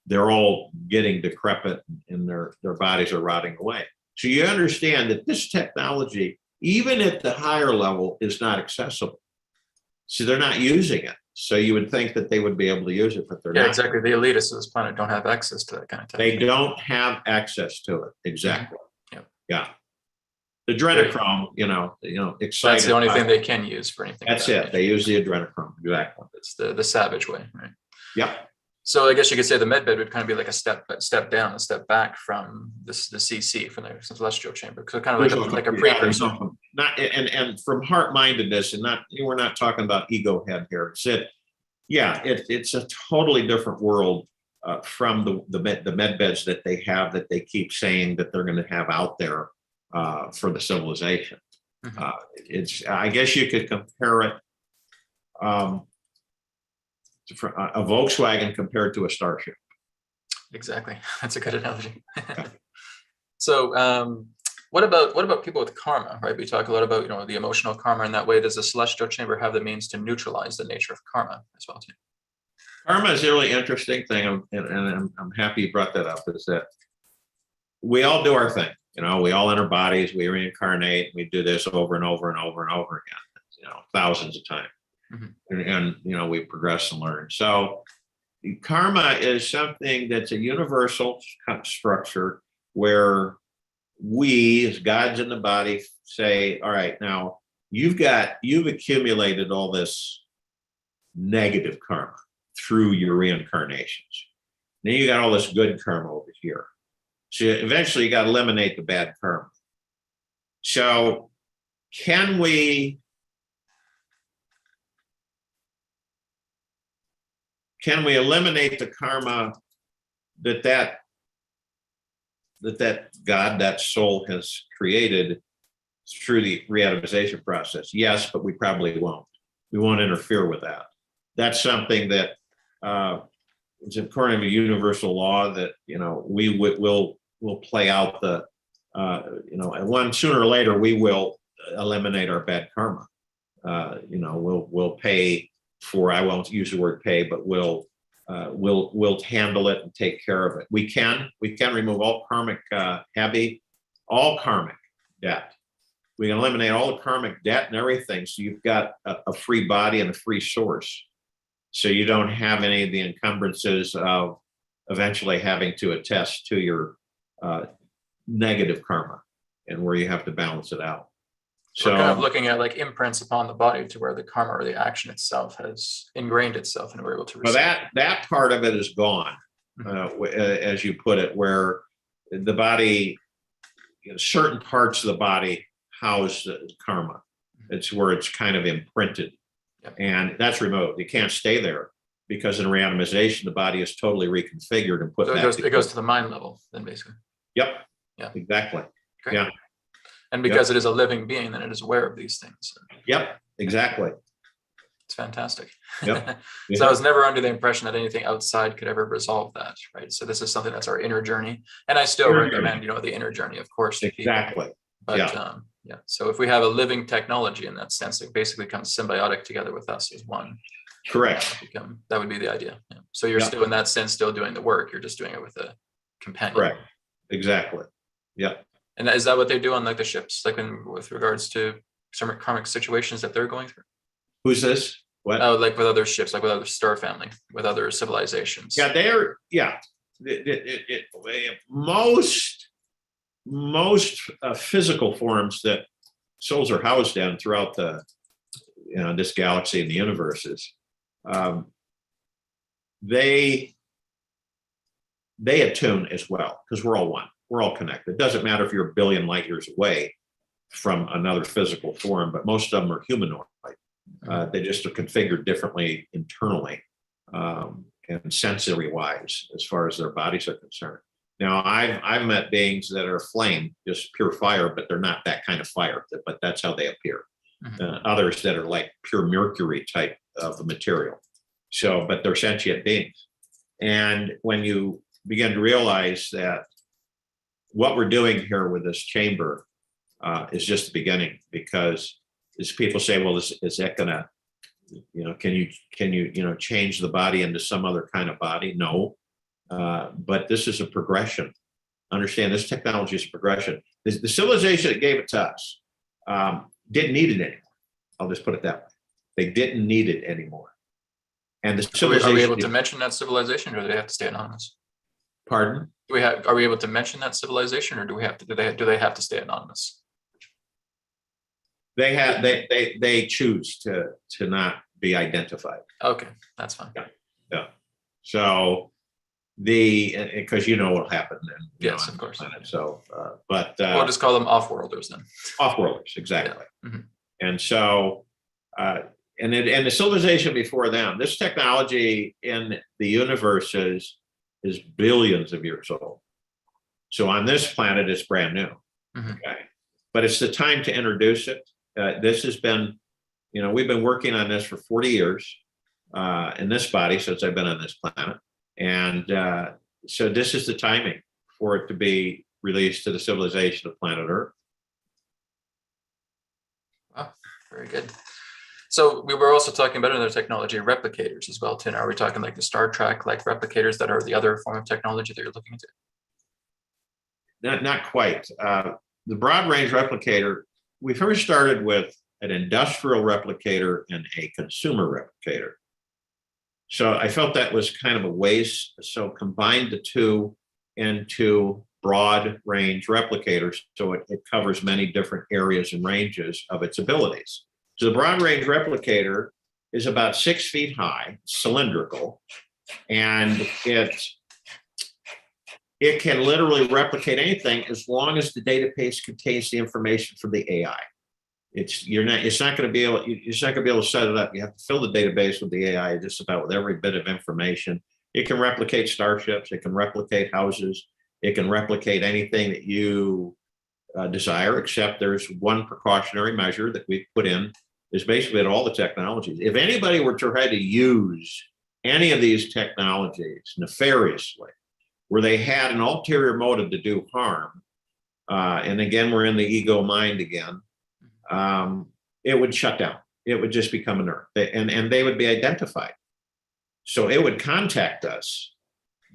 They're all getting decrepit and their bodies are rotting away. So you understand that this technology, even at the higher level, is not accessible. So they're not using it. So you would think that they would be able to use it, but they're not. Yeah, exactly. The elitists of this planet don't have access to that kind of They technology. don't have access to it. Exactly. Yep. Yeah. The adrenochrome, excited. That's the only thing they can use for anything. That's it. They use the adrenochrome. Exactly. It's the savage way, right? Yep. So I guess you could say the med bed would kind of be like a step down, a step back from the CC, from the celestial chamber. So kind of like a precursor. Not and from heart-mindedness, and we're not talking about ego head here. It's a totally different world from the med beds that they keep saying that they're going to have out there for the civilization. I guess you could compare it. A Volkswagen compared to a starship. Exactly. That's a good analogy. So what about people with karma, right? We talk a lot about, the emotional karma in that way. Does the celestial chamber have the means to neutralize the nature of karma as well too? Karma is a really interesting thing, and I'm happy you brought that up, is that we all do our thing. We all enter bodies, we reincarnate, we do this over and over and over and over again, thousands of times. And we progress and learn. So karma is something that's a universal structure where we, as gods in the body, say, all right, now you've accumulated all this negative karma through your reincarnations. Then you got all this good karma over here. So eventually you got to eliminate the bad karma. So can we eliminate the karma that God, that soul has created through the reatomization process? Yes, but we probably won't. We won't interfere with that. That's something that is according to universal law that we'll play out the and sooner or later we will eliminate our bad karma. We'll pay for, I won't use the word pay, but we'll handle it and take care of it. We can remove all karmic all karmic debt. We can eliminate all the karmic debt and everything. So you've got a free body and a free source. So you don't have any of the encumbrances of eventually having to attest to your negative karma and where you have to balance it out. So we're kind of looking at like imprints upon the body to where the karma or the action itself has ingrained itself and we're able to receive. Well, that part of it is gone, as you put it, where the body, certain parts of the body house the karma. It's where it's kind of imprinted. Yep. And that's removed. It can't stay there because in reatomization, the body is totally reconfigured and put so back. It goes to the mind level then basically. Yep. Yeah. Exactly. Great. Yeah. And because it is a living being, then it is aware of these things. Yep, exactly. It's fantastic. Yep. So I was never under the impression that anything outside could ever resolve that, right? So this is something that's our inner journey. And I still recommend, the inner journey, of course. Exactly. But so if we have a living technology in that sense, it basically comes symbiotic together with us as one. Correct. That would be the idea. Yeah. So you're still in that sense, still doing the work. You're just doing it with a companion. Correct. Exactly. Yep. And is that what they do on like the ships, like with regards to some karmic situations that they're going through? Who's this? What? Oh, like with other ships, like with other star family, with other civilizations. Yeah, they're, yeah. Most physical forms that souls are housed in throughout the, this galaxy and the universes, they attune as well, because we're all one. We're all connected. It doesn't matter if you're a billion light years away from another physical form, but most of them are humanoid. They just are configured differently internally and sensory wise as far as their bodies are concerned. Now, I've met beings that are flame, just pure fire, but they're not that kind of fire, but that's how they appear. Others that are like pure mercury type of material. So, but they're sentient beings. And when you begin to realize that what we're doing here with this chamber is just the beginning, because as people say, well, is that gonna, can you change the body into some other kind of body? No, but this is a progression. Understand, this technology is a progression. The civilization that gave it to us didn't need it anymore. I'll just put it that way. They didn't need it anymore. And the civilization. Are we able to mention that civilization, or do they have to stay anonymous? Pardon? Are we able to mention that civilization, or do they have to stay anonymous? They choose to not be identified. Okay, that's fine. Yeah. So because what'll happen then. Yes, of course. So, but we'll just call them off-worlders then. Off-worlders, exactly. Yeah. Mm-hmm. And so, and the civilization before them, this technology in the universe is billions of years old. So on this planet, it's brand new. Mm-hmm. Okay, but it's the time to introduce it. This has been, we've been working on this for 40 years in this body since I've been on this planet. And so this is the timing for it to be released to the civilization of planet Earth. Wow, very good. So we were also talking about another technology, replicators as well, too. Now, are we talking like the Star Trek like replicators that are the other form of technology that you're looking into? Not quite. The broad range replicator, we first started with an industrial replicator and a consumer replicator. So I felt that was kind of a waste. So combined the two into broad range replicators. So it covers many different areas and ranges of its abilities. So the broad range replicator is about 6 feet high, cylindrical, and it can literally replicate anything as long as the database contains the information from the AI. You're not going to be able to set it up. You have to fill the database with the AI just about with every bit of information. It can replicate starships. It can replicate houses. It can replicate anything that you desire, except there's one precautionary measure that we put in, is basically that all the technologies, if anybody were to try to use any of these technologies nefariously, where they had an ulterior motive to do harm, and again, we're in the ego mind again, it would shut down. It would just become inert, and they would be identified. So it would contact us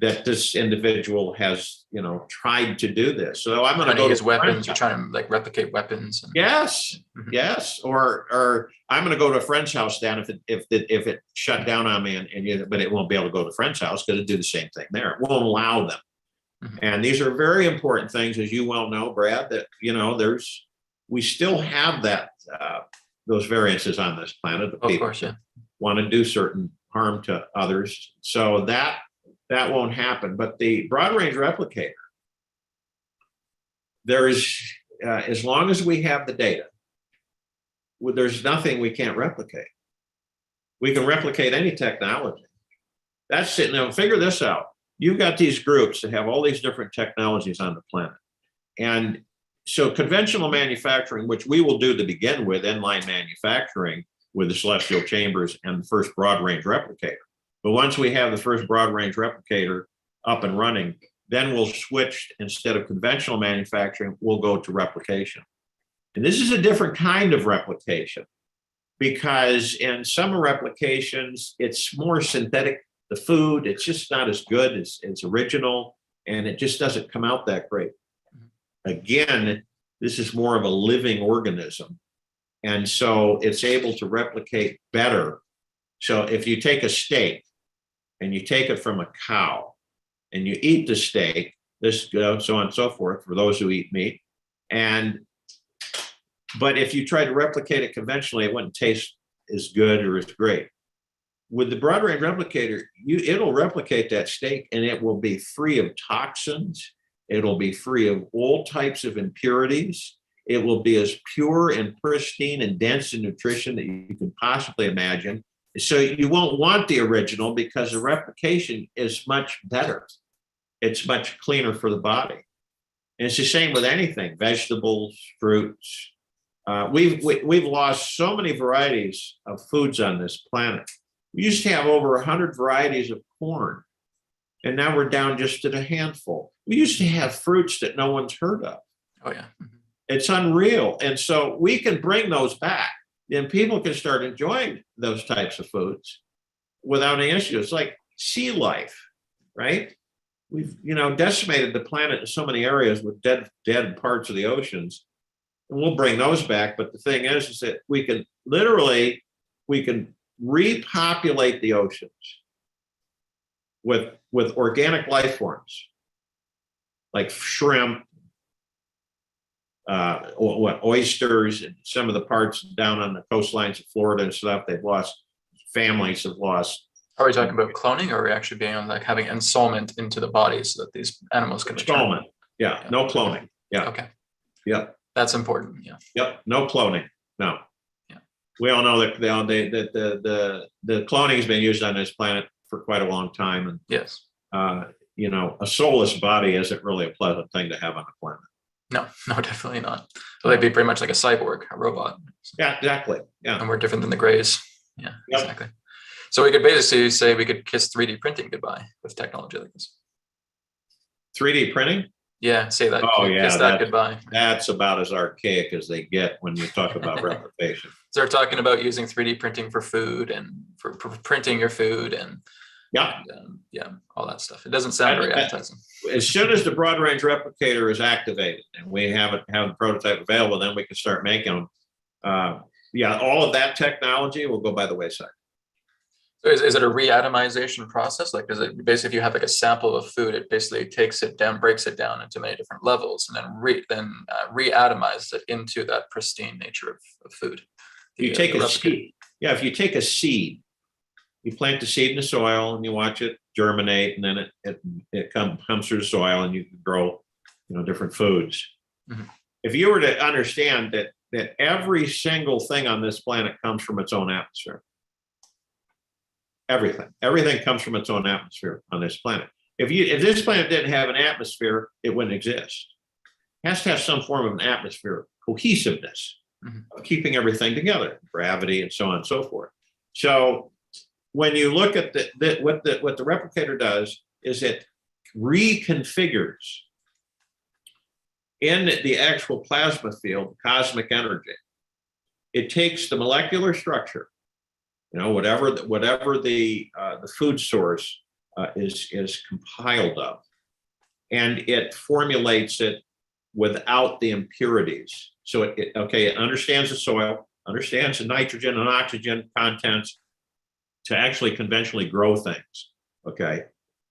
that this individual has, tried to do this. So I'm going to go to weapons. You're trying to like replicate weapons. Yes, yes. Or I'm going to go to a friend's house then if it shut down on me, but it won't be able to go to a friend's house because it'd do the same thing there. It won't allow them. Mm-hmm. And these are very important things, as you well know, Brad. That we still have that those variances on this planet. Of course, yeah. Want to do certain harm to others, so that won't happen. But the broad range replicator, there is, as long as we have the data, there's nothing we can't replicate. We can replicate any technology. That's it. Now figure this out. You've got these groups that have all these different technologies on the planet. And so conventional manufacturing, which we will do to begin with, inline manufacturing with the celestial chambers and the first broad range replicator. But once we have the first broad range replicator up and running, then we'll switch, instead of conventional manufacturing, we'll go to replication. And this is a different kind of replication, because in some replications, it's more synthetic. The food, it's just not as good as original, and it just doesn't come out that great. again, this is more of a living organism. And so it's able to replicate better. So if you take a steak and you take it from a cow and you eat the steak, this so on and so forth for those who eat meat. But if you try to replicate it conventionally, it wouldn't taste as good or as great. With the broad range replicator, it'll replicate that steak and it will be free of toxins. It'll be free of all types of impurities. It will be as pure and pristine and dense in nutrition that you can possibly imagine. So you won't want the original because the replication is much better. It's much cleaner for the body. And it's the same with anything, vegetables, fruits. We've lost so many varieties of foods on this planet. We used to have over 100 varieties of corn, and now we're down just at a handful. We used to have fruits that no one's heard of. Oh, yeah. It's unreal. And so we can bring those back, and people can start enjoying those types of foods without any issues. It's like sea life, right? We've, decimated the planet in so many areas with dead parts of the oceans, and we'll bring those back. But the thing is that we can repopulate the oceans with organic life forms like shrimp, oysters, and some of the parts down on the coastlines of Florida and stuff. Families have lost. Are we talking about cloning, or are we actually being on like having enslavement into the body so that these animals can return? Enslavement. Yeah, no cloning. Yeah. Okay. Yep. That's important. Yeah. Yep. No cloning. No. Yeah. We all know that the cloning has been used on this planet for quite a long time, and yes, a soulless body isn't really a pleasant thing to have on the planet. No, definitely not. So they'd be pretty much like a cyborg, a robot. Yeah, exactly. Yeah. And we're different than the Greys. Yeah, yep. Exactly. So we could basically say we could kiss 3D printing goodbye with technology like this. 3D printing? Yeah, say that. Oh, yeah. Kiss that goodbye. That's about as archaic as they get when you talk about replication. So they're talking about using 3D printing for food and for printing your food and all that stuff. It doesn't sound very appetizing. As soon as the broad range replicator is activated and we have the prototype available, then we can start making them. All of that technology will go by the wayside. So is it a reatomization process? Like, does it basically, if you have like a sample of food, it basically takes it down, breaks it down into many different levels, and then reatomizes it into that pristine nature of food? You take a seed. Yeah, if you take a seed, you plant the seed in the soil and you watch it germinate, and then it comes through the soil, and you can grow, different foods. Mm-hmm. If you were to understand that every single thing on this planet comes from its own atmosphere. Everything comes from its own atmosphere on this planet. If this planet didn't have an atmosphere, it wouldn't exist. It has to have some form of an atmosphere, cohesiveness, mm-hmm. of keeping everything together, gravity, and so on and so forth. So when you look at what the replicator does is it reconfigures in the actual plasma field, cosmic energy. It takes the molecular structure, whatever the food source is compiled of, and it formulates it without the impurities. So it understands the soil, understands the nitrogen and oxygen contents to actually conventionally grow things. Okay.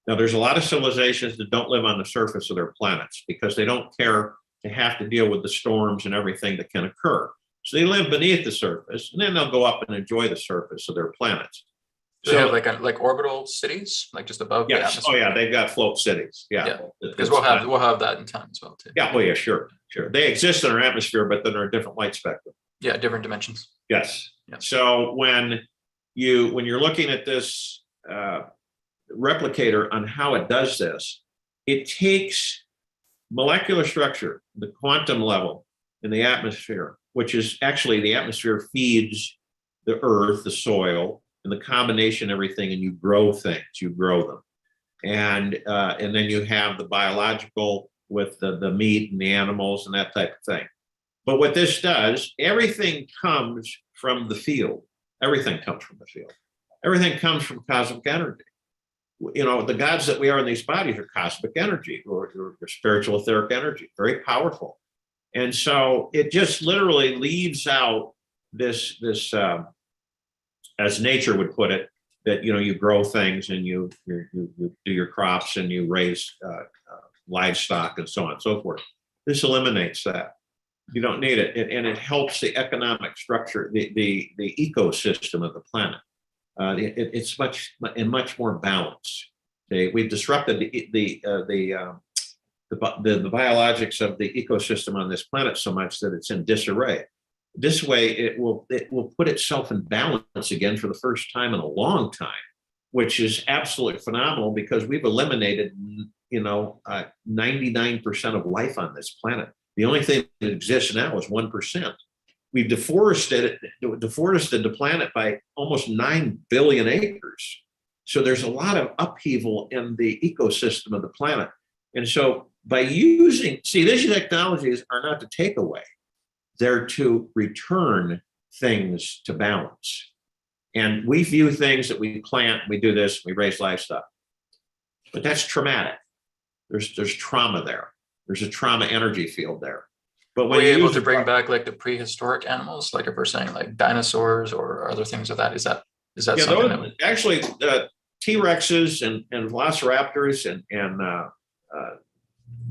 Now there's a lot of civilizations that don't live on the surface of their planets because they don't care to have to deal with the storms and everything that can occur. So they live beneath the surface, and then they'll go up and enjoy the surface of their planets. So they have like orbital cities, like just above the atmosphere. Oh yeah, they've got float cities. Yeah. Because we'll have that in time as well too. Yeah, well, yeah, sure. They exist in our atmosphere, but then they're a different light spectrum. Yeah, different dimensions. Yes. Yeah. So when you're looking at this replicator on how it does this, it takes molecular structure, the quantum level in the atmosphere, which is actually the atmosphere feeds the earth, the soil, and the combination of everything, and you grow things, you grow them. And then you have the biological with the meat and the animals and that type of thing. But what this does, everything comes from the field. Everything comes from the field. Everything comes from cosmic energy. the gods that we are in these bodies are cosmic energy or spiritual etheric energy, very powerful. And so it just literally leaves out this as nature would put it, that you grow things and you do your crops and you raise livestock and so on and so forth. This eliminates that. You don't need it, and it helps the economic structure, the ecosystem of the planet. It's much more balanced. Okay? We've disrupted the biologics of the ecosystem on this planet so much that it's in disarray. This way, it will put itself in balance again for the first time in a long time, which is absolutely phenomenal because we've eliminated 99% of life on this planet. The only thing that exists now is 1%. We've deforested the planet by almost 9 billion acres. So there's a lot of upheaval in the ecosystem of the planet. And so by these technologies are not to take away, they're to return things to balance. And we view things that we plant, we do this, we raise livestock. But that's traumatic. There's trauma there. There's a trauma energy field there. But when you're able to bring back like the prehistoric animals, like if we're saying like dinosaurs or other things of that, is that something that would... Actually T-Rexes and velociraptors and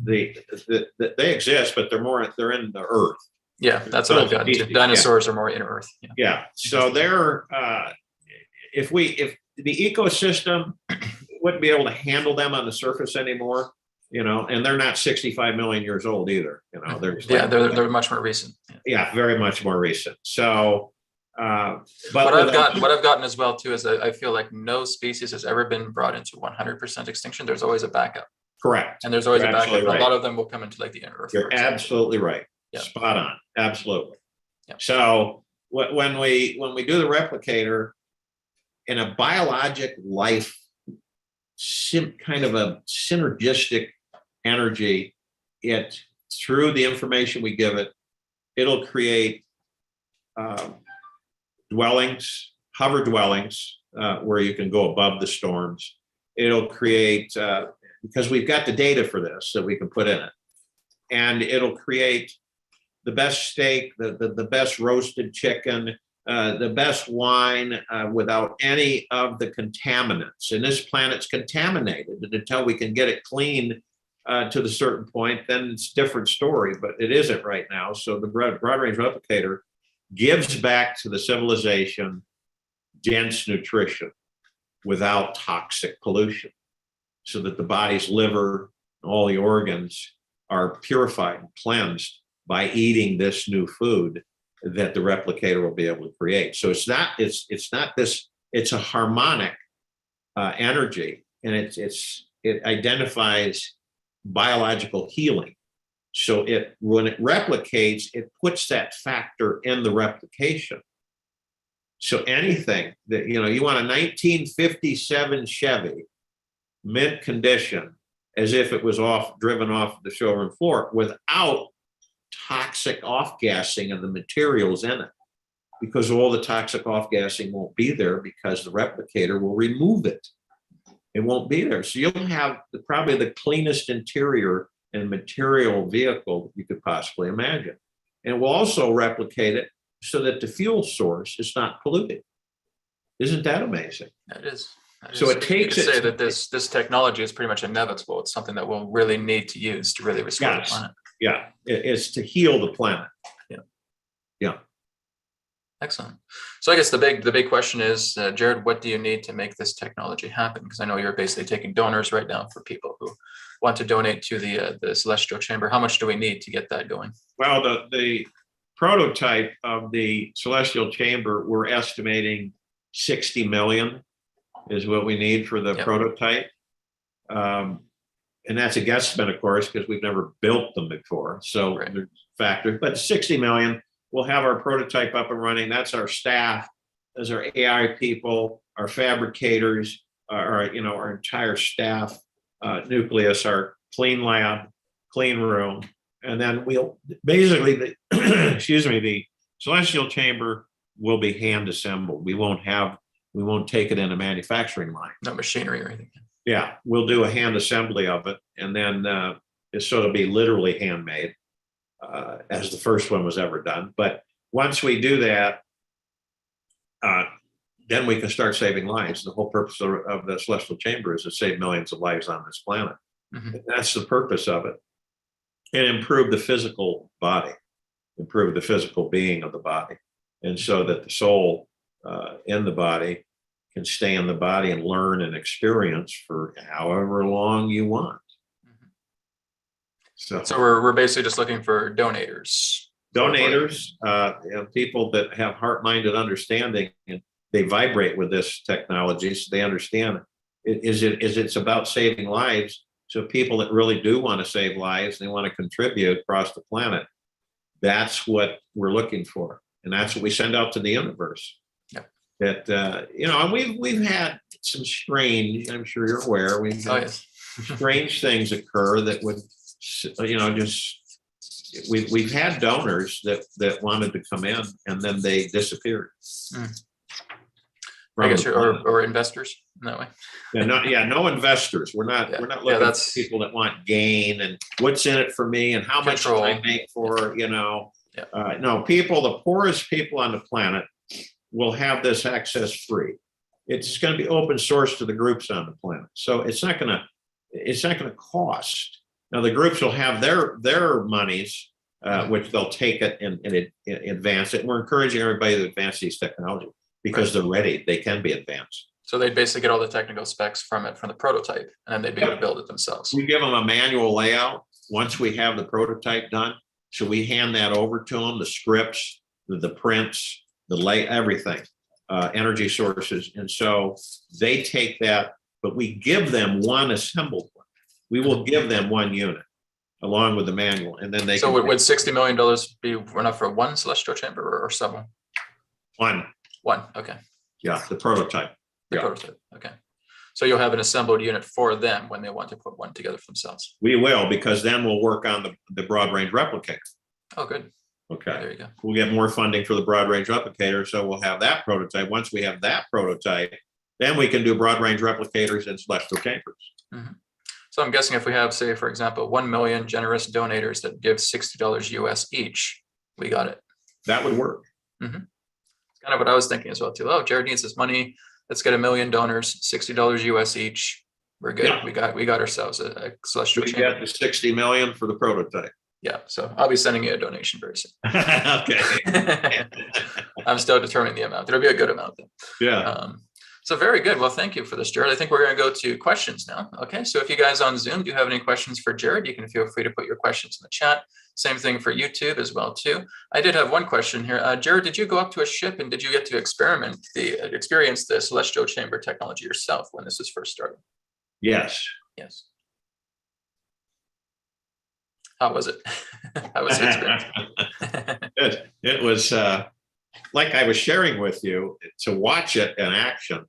they exist, but they're in the earth. Yeah, that's what I've gotten to. Dinosaurs are more in earth. Yeah. So they're if the ecosystem wouldn't be able to handle them on the surface anymore, and they're not 65 million years old either. They're much more recent. Yeah, very much more recent. So but what I've gotten as well too is I feel like no species has ever been brought into 100% extinction. There's always a backup. Correct. And there's always a backup. Right. A lot of them will come into like the inner earth. You're absolutely right. Yeah. Spot on. Absolutely. Yeah. So when we do the replicator in a biologic life, kind of a synergistic energy, through the information we give it, it'll create dwellings, hover dwellings, where you can go above the storms. It'll create, because we've got the data for this that we can put in it, and it'll create the best steak, the best roasted chicken, the best wine without any of the contaminants. And this planet's contaminated, and until we can get it clean to the certain point, then it's a different story, but it isn't right now. So the broad range replicator gives back to the civilization dense nutrition without toxic pollution, so that the body's liver, all the organs are purified and cleansed by eating this new food that the replicator will be able to create. So it's not this, it's a harmonic energy, and it identifies biological healing. So when it replicates, it puts that factor in the replication. So anything that, you want a 1957 Chevy, mint condition, as if it was driven off the showroom floor, without toxic off-gassing of the materials in it, because all the toxic off-gassing won't be there because the replicator will remove it. It won't be there. So you'll have probably the cleanest interior and material vehicle you could possibly imagine. And we'll also replicate it so that the fuel source is not polluted. Isn't that amazing? That is. So it takes it to say that this technology is pretty much inevitable. It's something that we'll really need to use to really restore the planet. Yeah, it's to heal the planet. Yeah. Excellent. So I guess the big question is, Jared, what do you need to make this technology happen? Because I know you're basically taking donors right now for people who want to donate to the Celestial Chamber. How much do we need to get that going? Well, the prototype of the Celestial Chamber, we're estimating 60 million is what we need for the prototype. And that's a guesstimate, of course, because we've never built them before. So there's factors, but 60 million, we'll have our prototype up and running. That's our staff, those are AI people, our fabricators, our entire staff, nucleus, our clean lab, clean room. And then we'll basically, the Celestial Chamber will be hand assembled. We won't take it in a manufacturing line. No machinery or anything. Yeah, we'll do a hand assembly of it, and then so it'll be literally handmade, as the first one was ever done. But once we do that, uh, then we can start saving lives. The whole purpose of the celestial chamber is to save millions of lives on this planet. Mm-hmm. That's the purpose of it, and improve the physical body, improve the physical being of the body, and so that the soul in the body can stay in the body and learn and experience for however long you want. So we're basically just looking for donators. Donators, people that have heart-minded understanding, and they vibrate with this technology, so they understand it's about saving lives. So people that really do want to save lives, they want to contribute across the planet. That's what we're looking for, and that's what we send out to the universe. Yep. That and we've had some strange. I'm sure you're aware. We've had strange things occur that would, just we've had donors that wanted to come in and then they disappeared. I guess or investors in that way. No investors. We're not looking for people that want gain and what's in it for me and how much can I make for, no, people, the poorest people on the planet will have this access free. It's going to be open source to the groups on the planet. So it's not going to cost. Now the groups will have their monies, which they'll take it and advance it. And we're encouraging everybody to advance these technologies because they're ready. They can be advanced. So they'd basically get all the technical specs from the prototype, and then they'd be able to build it themselves. We give them a manual layout once we have the prototype done. So we hand that over to them, the scripts, the prints, everything, energy sources. And so they take that, but we give them one assembled one. We will give them one unit along with the manual, and then they. So would $60 million be enough for one celestial chamber or several? One. Okay. Yeah, the prototype. Prototype. Okay. So you'll have an assembled unit for them when they want to put one together for themselves. We will, because then we'll work on the broad range replicator. Oh, good. Okay. There you go. We'll get more funding for the broad range replicator, so we'll have that prototype. Once we have that prototype, then we can do broad range replicators and celestial chambers. Mm-hmm. So I'm guessing if we have, say, for example, 1 million generous donators that give $60 US each, we got it. That would work. Mm-hmm. It's kind of what I was thinking as well too. Oh, Jared needs this money. Let's get 1 million donors, $60 US each. We're good. Yeah. We got ourselves a celestial chamber. We got the 60 million for the prototype. Yeah. So I'll be sending you a donation very soon. Okay. I'm still determining the amount. It'll be a good amount though. Yeah. So very good. Well, thank you for this, Jared. I think we're going to go to questions now. Okay. So if you guys on Zoom do have any questions for Jared, you can feel free to put your questions in the chat. Same thing for YouTube as well too. I did have one question here. Jared, did you go up to a ship and did you get to experience the celestial chamber technology yourself when this was first started? Yes. Yes. How was it? How was the experience? It was like I was sharing with you. To watch it in action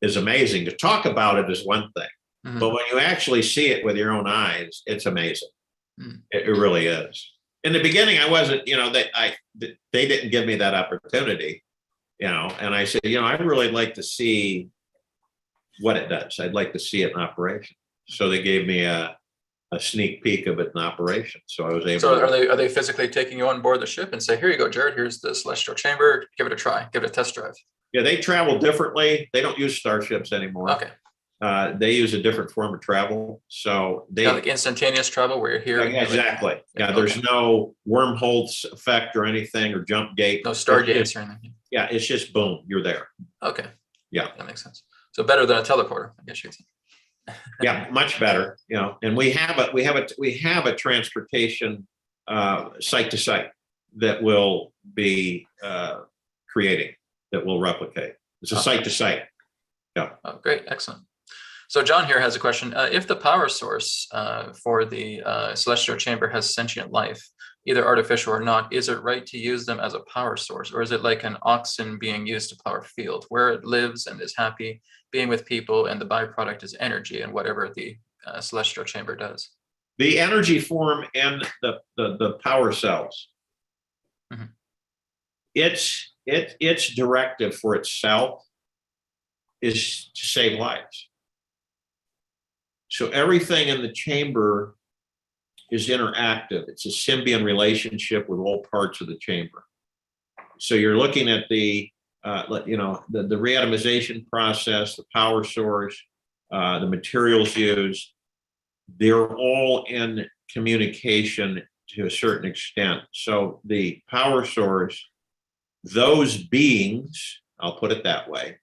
is amazing. To talk about it is one thing, but when you actually see it with your own eyes, it's amazing. It really is. In the beginning, I wasn't, they didn't give me that opportunity, and I said, I'd really like to see what it does. I'd like to see it in operation. So they gave me a sneak peek of it in operation. So I was able. So are they physically taking you on board the ship and say, here you go, Jared, here's the celestial chamber, give it a try, give it a test drive? Yeah, they travel differently. They don't use starships anymore. Okay. They use a different form of travel. So they like instantaneous travel where you're here. Exactly. There's no wormhole effect or anything or jump gate. No stargates or anything. Yeah, it's just boom, you're there. Okay. Yeah. That makes sense. So better than a teleporter, I guess you'd say. Yeah, much better. And we have a transportation site to site that will be creating, that will replicate. It's a site to site. Yeah. Oh, great. Excellent. So John here has a question. If the power source for the celestial chamber has sentient life, either artificial or not, is it right to use them as a power source? Or is it like an oxen being used to power a field where it lives and is happy being with people and the byproduct is energy and whatever the celestial chamber does? The energy form in the power cells, its directive for itself is to save lives. So everything in the chamber is interactive. It's a symbiont relationship with all parts of the chamber. So you're looking at the reatomization process, the power source, the materials used. They're all in communication to a certain extent. So the power source, those beings, I'll put it that way,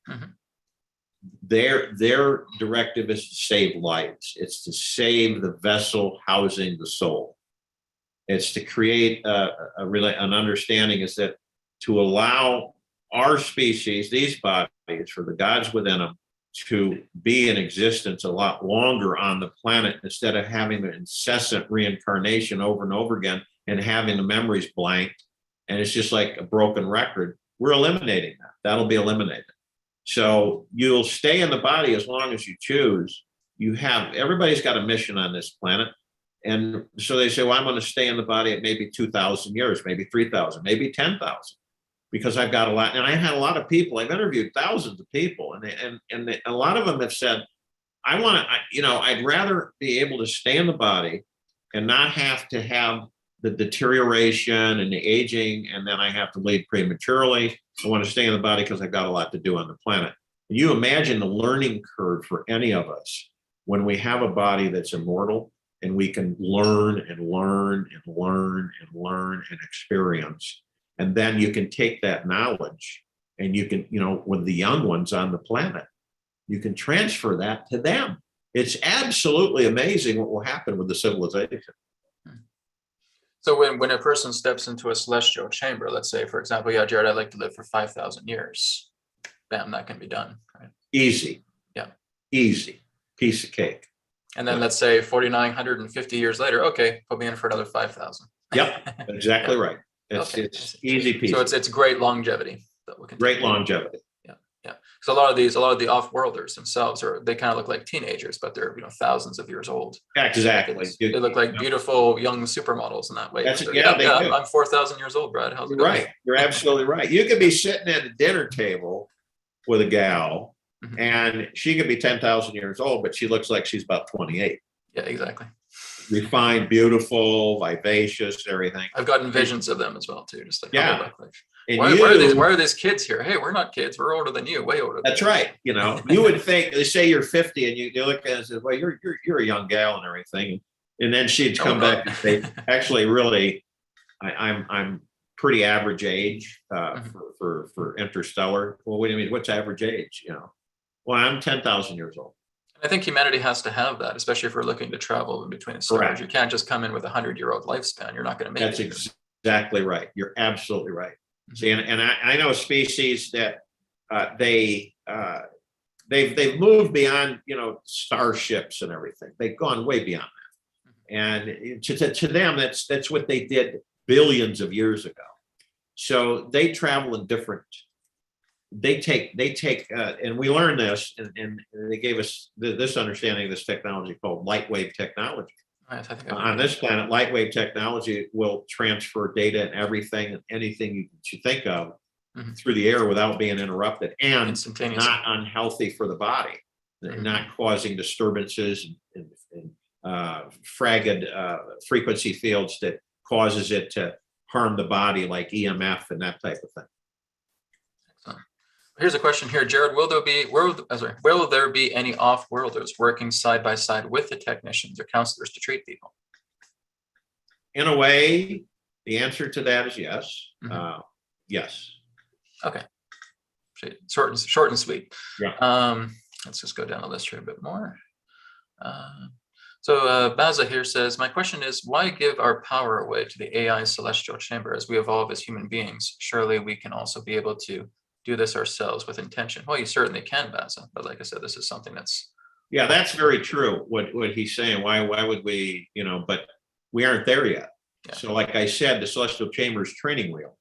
their directive is to save lives. It's to save the vessel housing the soul. It's to create an understanding is that to allow our species, these bodies, for the gods within them, to be in existence a lot longer on the planet instead of having the incessant reincarnation over and over again and having the memories blank. And it's just like a broken record. We're eliminating that. That'll be eliminated. So you'll stay in the body as long as you choose. Everybody's got a mission on this planet. And so they say, well, I'm going to stay in the body at maybe 2,000 years, maybe 3,000, maybe 10,000, because I've got a lot. And I had a lot of people, I've interviewed thousands of people, and a lot of them have said, I'd rather be able to stay in the body and not have to have the deterioration and the aging, and then I have to leave prematurely. I want to stay in the body because I've got a lot to do on the planet. And you imagine the learning curve for any of us when we have a body that's immortal and we can learn and learn and learn and learn and experience. And then you can take that knowledge and you can, with the young ones on the planet, you can transfer that to them. It's absolutely amazing what will happen with the civilization. So when a person steps into a celestial chamber, let's say, for example, yeah, Jared, I'd like to live for 5,000 years. Bam, that can be done, right? Easy. Yeah. Easy. Piece of cake. And then let's say 4,950 years later, okay, put me in for another 5,000. Yep, exactly right. It's easy peasy. So it's great longevity. That we can great longevity. Yeah. So a lot of the off-worlders themselves they kind of look like teenagers, but they're thousands of years old. Exactly. They look like beautiful young supermodels in that way. I'm 4,000 years old, Brad. How's it going? Right. You're absolutely right. You could be sitting at a dinner table with a gal, and she could be 10,000 years old, but she looks like she's about 28. Yeah, exactly. Refined, beautiful, vivacious, everything. I've gotten visions of them as well too. Just like, why are these kids here? Hey, we're not kids. We're older than you, way older. That's right. You would think, they say you're 50 and you look at it and say, well, you're a young gal and everything. And then she'd come back and say, actually, really, I'm pretty average age for interstellar. Well, what do you mean? What's average age? Well, I'm 10,000 years old. I think humanity has to have that, especially if we're looking to travel in between the stars. Correct. You can't just come in with a 100-year-old lifespan. You're not going to make it. That's exactly right. You're absolutely right. See, and I know species that they've moved beyond starships and everything. They've gone way beyond that, and to them that's what they did billions of years ago. So they travel in different. They take and we learned this, and they gave us this understanding of this technology called light wave technology. On this planet, light wave technology will transfer data and everything and anything you should think of through the air without being interrupted, and not unhealthy for the body, not causing disturbances and fragile frequency fields that causes it to harm the body, like EMF and that type of thing. Here's a question here, Jared. Will there be any off-worlders working side by side with the technicians or counselors to treat people? In a way, the answer to that is yes. Yes. Okay. Short and sweet. Yeah. Let's just go down the list here a bit more. So Baza here says, my question is, why give our power away to the AI celestial chamber as we evolve as human beings? Surely we can also be able to do this ourselves with intention. Well, you certainly can, Baza, but like I said, this is something that's that's very true. What he's saying, why would we, but we aren't there yet. Yeah. So like I said, the celestial chamber is training wheels.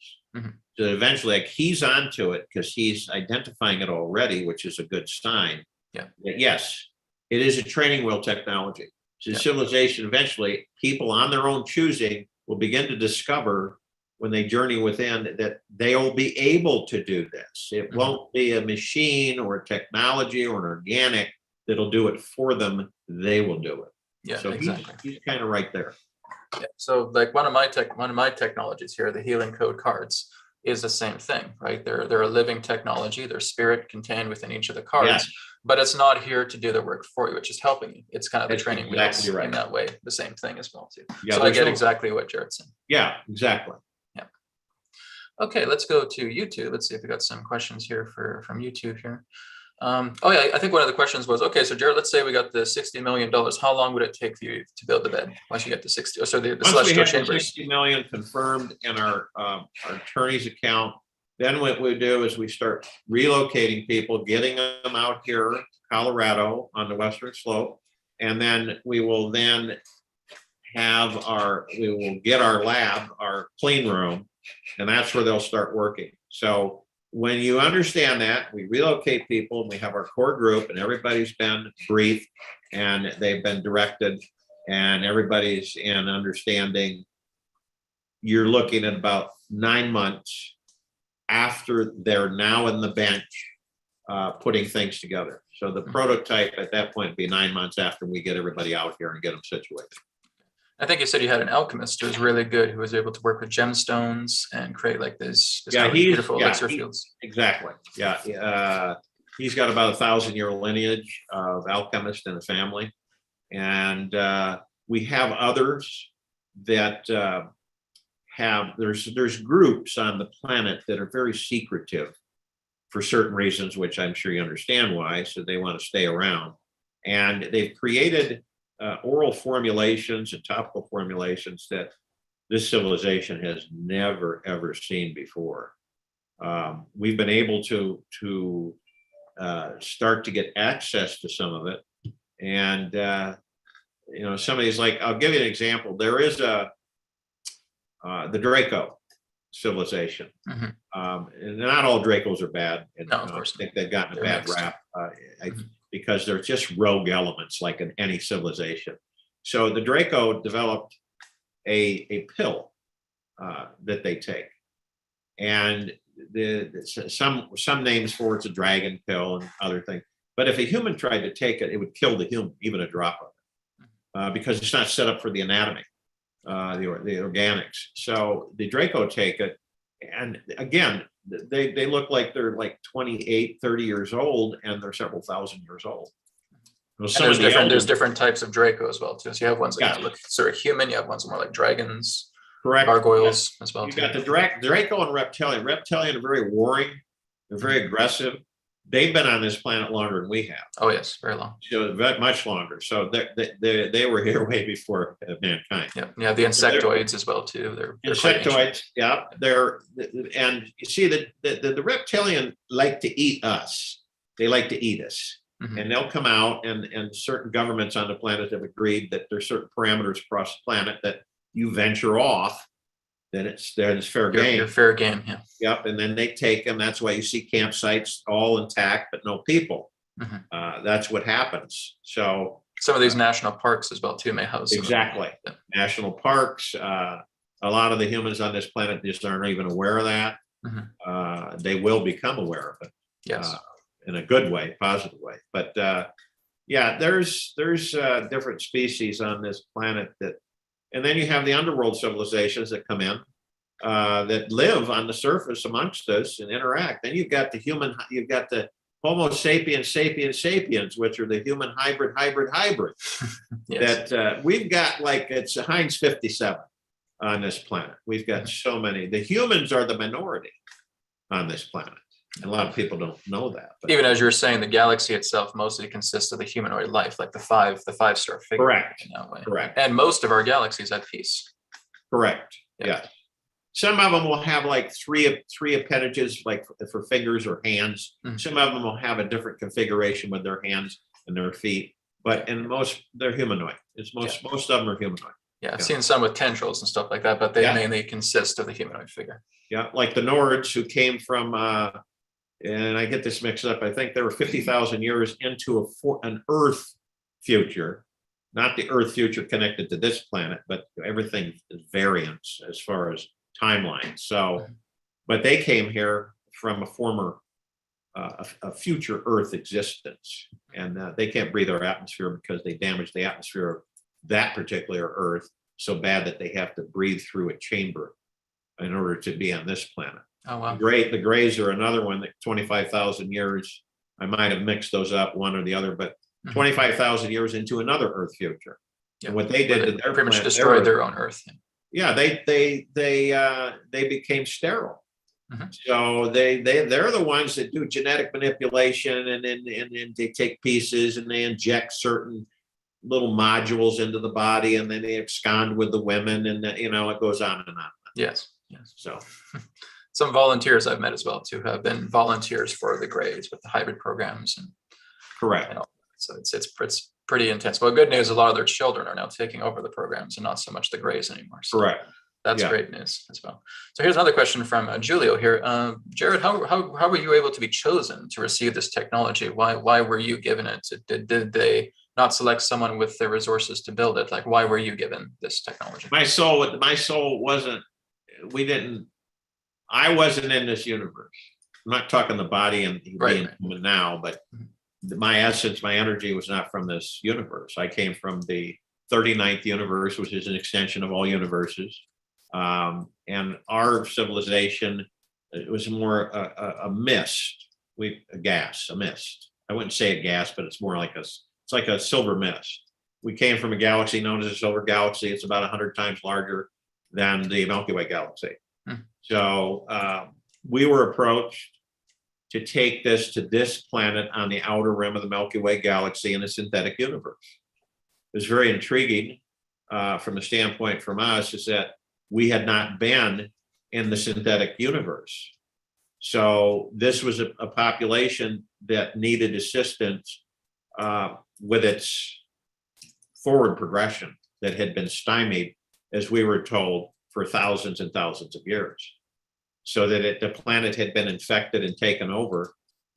So eventually, like, he's onto it because he's identifying it already, which is a good sign. Yeah. Yes, it is a training wheel technology. So civilization, eventually, people on their own choosing will begin to discover, when they journey within, that they will be able to do this. It won't be a machine or a technology or an organic. that'll do it for them, they will do it. Yeah, So exactly. he's kind of right there. Yeah. So like one of my technologies here, the healing code cards, is the same thing, right? They're a living technology. There's spirit contained within each of the cards, Yes, but it's not here to do the work for you. It's just helping you. It's kind of the that's training exactly wheels right. in that way. The same thing as well too. Yeah, So I get exactly what Jared's saying. Yeah, exactly. Yeah. Okay, let's go to YouTube. Let's see if we got some questions here from YouTube here. Oh yeah, I think one of the questions was, okay, so Jared, let's say we got the $60 million. How long would it take for you to build the bed once you get the 60? So the Once celestial we have chambers. the 60 million confirmed in our attorney's account, then what we do is we start relocating people, getting them out here, Colorado on the Western Slope. And then we will then we will get our lab, our clean room, and that's where they'll start working. So when you understand that, we relocate people, and we have our core group, and everybody's been briefed and they've been directed, and everybody's in understanding. You're looking at about 9 months after they're now in the bench, putting things together. So the prototype at that point would be 9 months after we get everybody out here and get them situated. I think you said you had an alchemist who was really good, who was able to work with gemstones and create like this Yeah, kind of beautiful elixir fields. Exactly. Yeah. He's got about 1,000-year lineage of alchemists in the family. And we have others that there's groups on the planet that are very secretive for certain reasons, which I'm sure you understand why. So they want to stay around. And they've created oral formulations and topical formulations that this civilization has never, ever seen before. We've been able to start to get access to some of it. And, somebody's like, I'll give you an example. There is the Draco civilization. And not all Dracos are bad. And, no, of course. I think they've gotten a bad rap because they're just rogue elements like in any civilization. So the Draco developed a pill that they take. And some names for it's a dragon pill and other things. But if a human tried to take it, it would kill the human, even a drop of it, because it's not set up for the anatomy, the organics. So the Draco take it, and again, they look like they're like 28, 30 years old, and they're several thousand years old. And there's different types of Draco as well too. So you have ones that look sort of human. You have ones more like dragons. Correct. Gargoyles as well. You've got the Draco and Reptilian. Reptilian are very warring. They're very aggressive. They've been on this planet longer than we have. Oh yes, very long. So much longer. So they were here way before mankind. Yeah. The insectoids as well too. They're insectoids. Yeah, and you see that the reptilian like to eat us. They like to eat us. And they'll come out, and certain governments on the planet have agreed that there's certain parameters across the planet that you venture off, then it's fair game. You're fair game, yeah. Yep, and then they take them. That's why you see campsites all intact but no people. That's what happens. So some of these national parks as well too may house exactly national parks. A lot of the humans on this planet just aren't even aware of that. They will become aware of it. Yes. In a good way, positive way. But there's different species on this planet and then you have the underworld civilizations that come in that live on the surface amongst us and interact. Then you've got the Homo sapiens sapiens, which are the human hybrid. Yes. That we've got like it's a Heinz 57 on this planet. We've got so many. The humans are the minority on this planet. And a lot of people don't know that. But even as you were saying, the galaxy itself mostly consists of the humanoid life, like the five-star figure. Correct. In that way. Correct. And most of our galaxies have peace. Correct. Yeah. Some of them will have like three appendages, like for fingers or hands. Some of them will have a different configuration with their hands and their feet. But in most, they're humanoid. Most of them are humanoid. Yeah, I've seen some with tendrils and stuff like that, but they mainly consist of the humanoid figure. Yeah, like the Nords who came from. And I get this mixed up. I think there were 50,000 years into an Earth future, not the Earth future connected to this planet, but everything is variance as far as timeline. So, but they came here from a former a future Earth existence, and they can't breathe our atmosphere because they damage the atmosphere of that particular Earth so bad that they have to breathe through a chamber in order to be on this planet. Oh, wow. The Greys are another one that 25,000 years. I might have mixed those up, one or the other, but 25,000 years into another Earth future. Yeah. And what they did to their pretty much planet, destroyed their own Earth. yeah, they became sterile. So they're the ones that do genetic manipulation, and they take pieces and they inject certain little modules into the body, and then they abscond with the women, and it goes on and on. Yes. So some volunteers I've met as well too have been volunteers for the Greys with the hybrid programs, and correct. So it's pretty intense. Well, good news, a lot of their children are now taking over the programs and not so much the Greys anymore. So correct. That's great news as well. So here's another question from Julio here. Jared, how were you able to be chosen to receive this technology? Why were you given it? Did they not select someone with the resources to build it? Like, why were you given this technology? My soul wasn't. I wasn't in this universe. I'm not talking the body and being human now, but my essence, my energy was not from this universe. I came from the 39th universe, which is an extension of all universes. And our civilization, it was more a mist, a mist. I wouldn't say a gas, but it's more like it's like a silver mist. We came from a galaxy known as a silver galaxy. It's about 100 times larger than the Milky Way galaxy. So we were approached to take this to this planet on the outer rim of the Milky Way galaxy in a synthetic universe. It was very intriguing from a standpoint from us, is that we had not been in the synthetic universe. So this was a population that needed assistance with its forward progression that had been stymied, as we were told, for thousands and thousands of years. So that the planet had been infected and taken over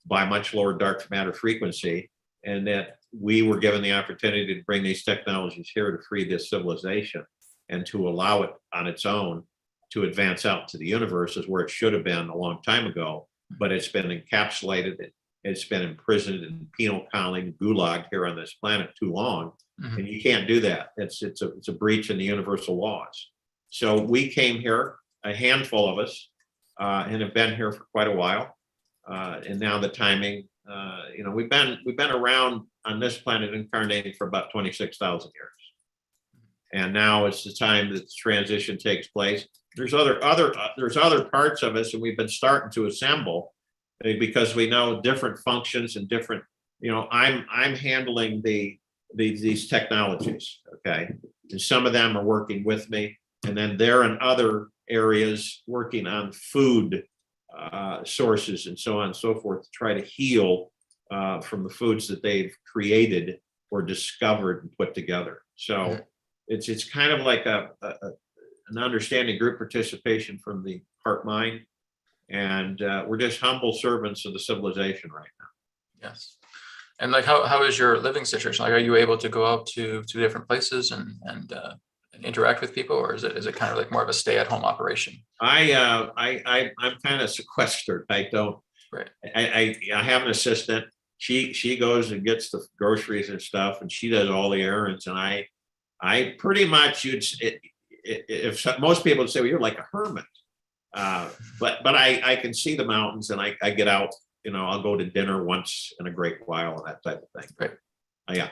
by much lower dark matter frequency, and that we were given the opportunity to bring these technologies here to free this civilization and to allow it on its own to advance out to the universe, is where it should have been a long time ago, but it's been encapsulated, it's been imprisoned in penal colony, gulag here on this planet too long, and you can't do that. It's a breach in the universal laws. So we came here, a handful of us, and have been here for quite a while. And now the timing, we've been around on this planet incarnating for about 26,000 years. And now it's the time that the transition takes place. There's other parts of us, and we've been starting to assemble, because we know different functions and different. I'm handling these technologies, okay, and some of them are working with me, and then they're in other areas working on food sources and so on and so forth to try to heal from the foods that they've created or discovered and put together. So it's kind of like an understanding group participation from the heart mind, and we're just humble servants of the civilization right now. Yes. And like, how is your living situation? Like, are you able to go out to different places and interact with people, or is it kind of like more of a stay-at-home operation? I'm kind of sequestered. I don't. Right. I have an assistant. She goes and gets the groceries and stuff, and she does all the errands. And I pretty much, if most people would say, well, you're like a hermit, but I can see the mountains, and I get out. I'll go to dinner once in a great while and that type of thing. Right. Yeah.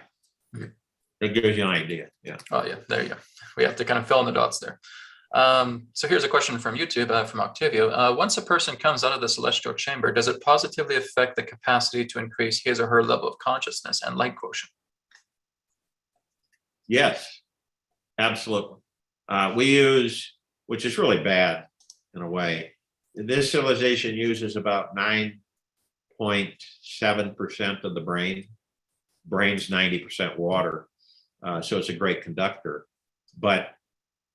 It gives you an idea. Yeah. Oh yeah, there you go. We have to kind of fill in the dots there. So here's a question from YouTube, from Octavio. Once a person comes out of the celestial chamber, does it positively affect the capacity to increase his or her level of consciousness and light quotient? Yes, absolutely. We use, which is really bad in a way, this civilization uses about 9.7% of the brain. Brain's 90% water. So it's a great conductor. But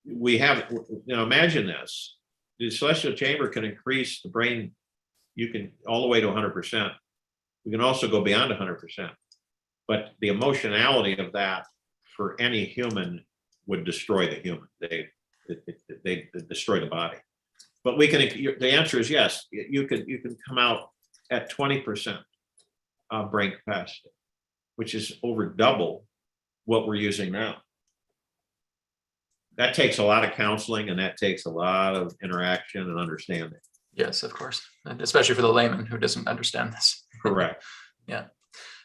we have, imagine this. The celestial chamber can increase the brain, you can all the way to 100%. We can also go beyond 100%. But the emotionality of that for any human would destroy the human. They destroy the body. But we can, the answer is yes. You can come out at 20% brain capacity, which is over double what we're using now. That takes a lot of counseling, and that takes a lot of interaction and understanding. Yes, of course, and especially for the layman who doesn't understand this. Correct. Yeah.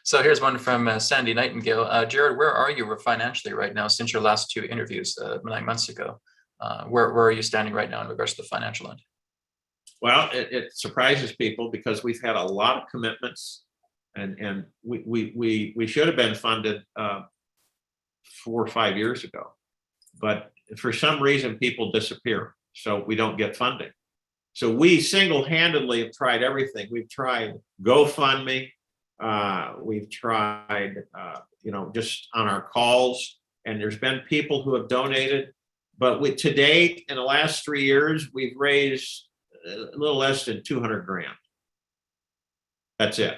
So here's one from Sandy Nightingale. Jared, where are you financially right now since your last 2 interviews 9 months ago? Where are you standing right now in regards to the financial end? Well, it surprises people because we've had a lot of commitments, and we should have been funded 4 or 5 years ago, but for some reason people disappear, so we don't get funding. So we single-handedly have tried everything. We've tried GoFundMe. We've tried, just on our calls, and there's been people who have donated. But to date, in the last 3 years, we've raised a little less than 200 grand. That's it.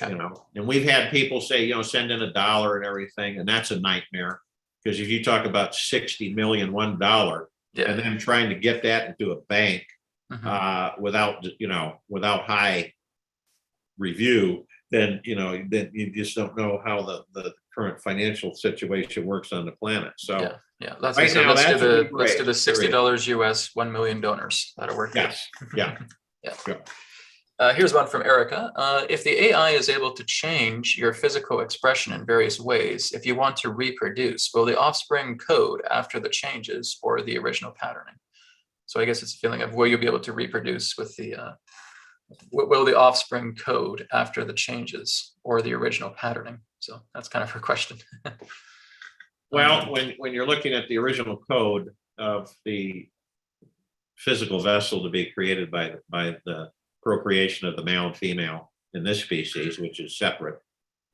Okay. And we've had people say, send in $1 and everything, and that's a nightmare, because if you talk about 60 million, $1, Yeah. and then trying to get that into a bank without high review, then you just don't know how the current financial situation works on the planet. So yeah. Let's do the $60 US, 1 million donors. That'll work. Yes. Yeah. Here's one from Erica. If the AI is able to change your physical expression in various ways, if you want to reproduce, will the offspring code after the changes or the original patterning? So I guess it's a feeling of, will you be able to reproduce with the, will the offspring code after the changes or the original patterning? So that's kind of her question. Well, when you're looking at the original code of the physical vessel to be created by the procreation of the male and female in this species, which is separate,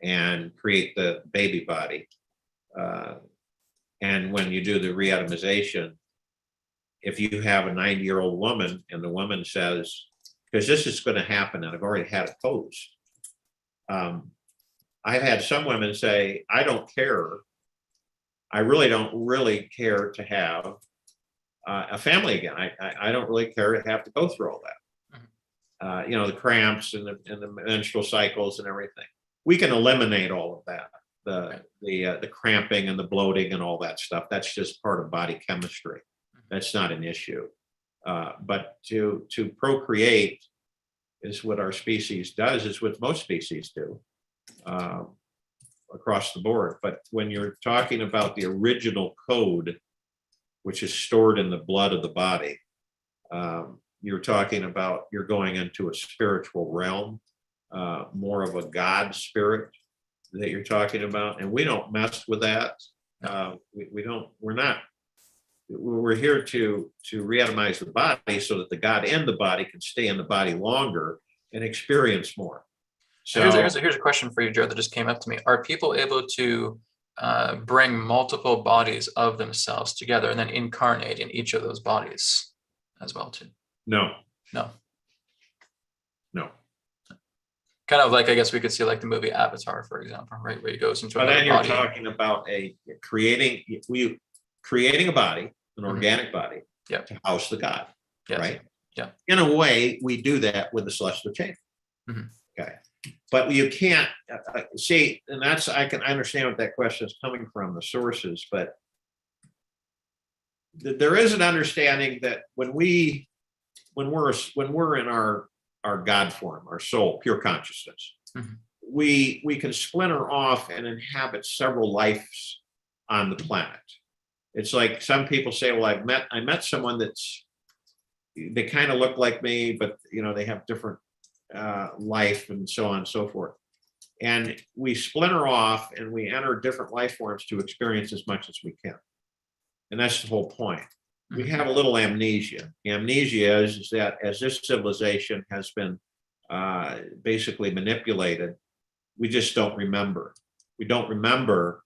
and create the baby body, and when you do the reatomization, if you have a 90-year-old woman and the woman says, because this is going to happen, and I've already had it posed. I've had some women say, I don't care. I really don't care to have a family again. I don't really care to have to go through all that. The cramps and the menstrual cycles and everything. We can eliminate all of that. The cramping and the bloating and all that stuff. That's just part of body chemistry. That's not an issue. But to procreate is what our species does, is what most species do across the board. But when you're talking about the original code, which is stored in the blood of the body, you're talking about, you're going into a spiritual realm, more of a God spirit that you're talking about. And we don't mess with that. We're here to reatomize the body so that the God in the body can stay in the body longer and experience more. So here's a question for you, Joe, that just came up to me. Are people able to bring multiple bodies of themselves together and then incarnate in each of those bodies as well too? No. Kind of like, I guess we could see like the movie Avatar, for example, right, where he goes into another body. But then you're talking about creating a body, an organic body, to house the God, right? Yeah. In a way, we do that with the celestial chamber. Okay. But you can't see, and I understand what that question is coming from, the sources, but there is an understanding that when we're in our God form, our soul, pure consciousness, we can splinter off and inhabit several lives on the planet. It's like some people say, well, I met someone they kind of look like me, but they have different life and so on and so forth. And we splinter off and we enter different life forms to experience as much as we can. And that's the whole point. We have a little amnesia. The amnesia is that as this civilization has been basically manipulated, we just don't remember. We don't remember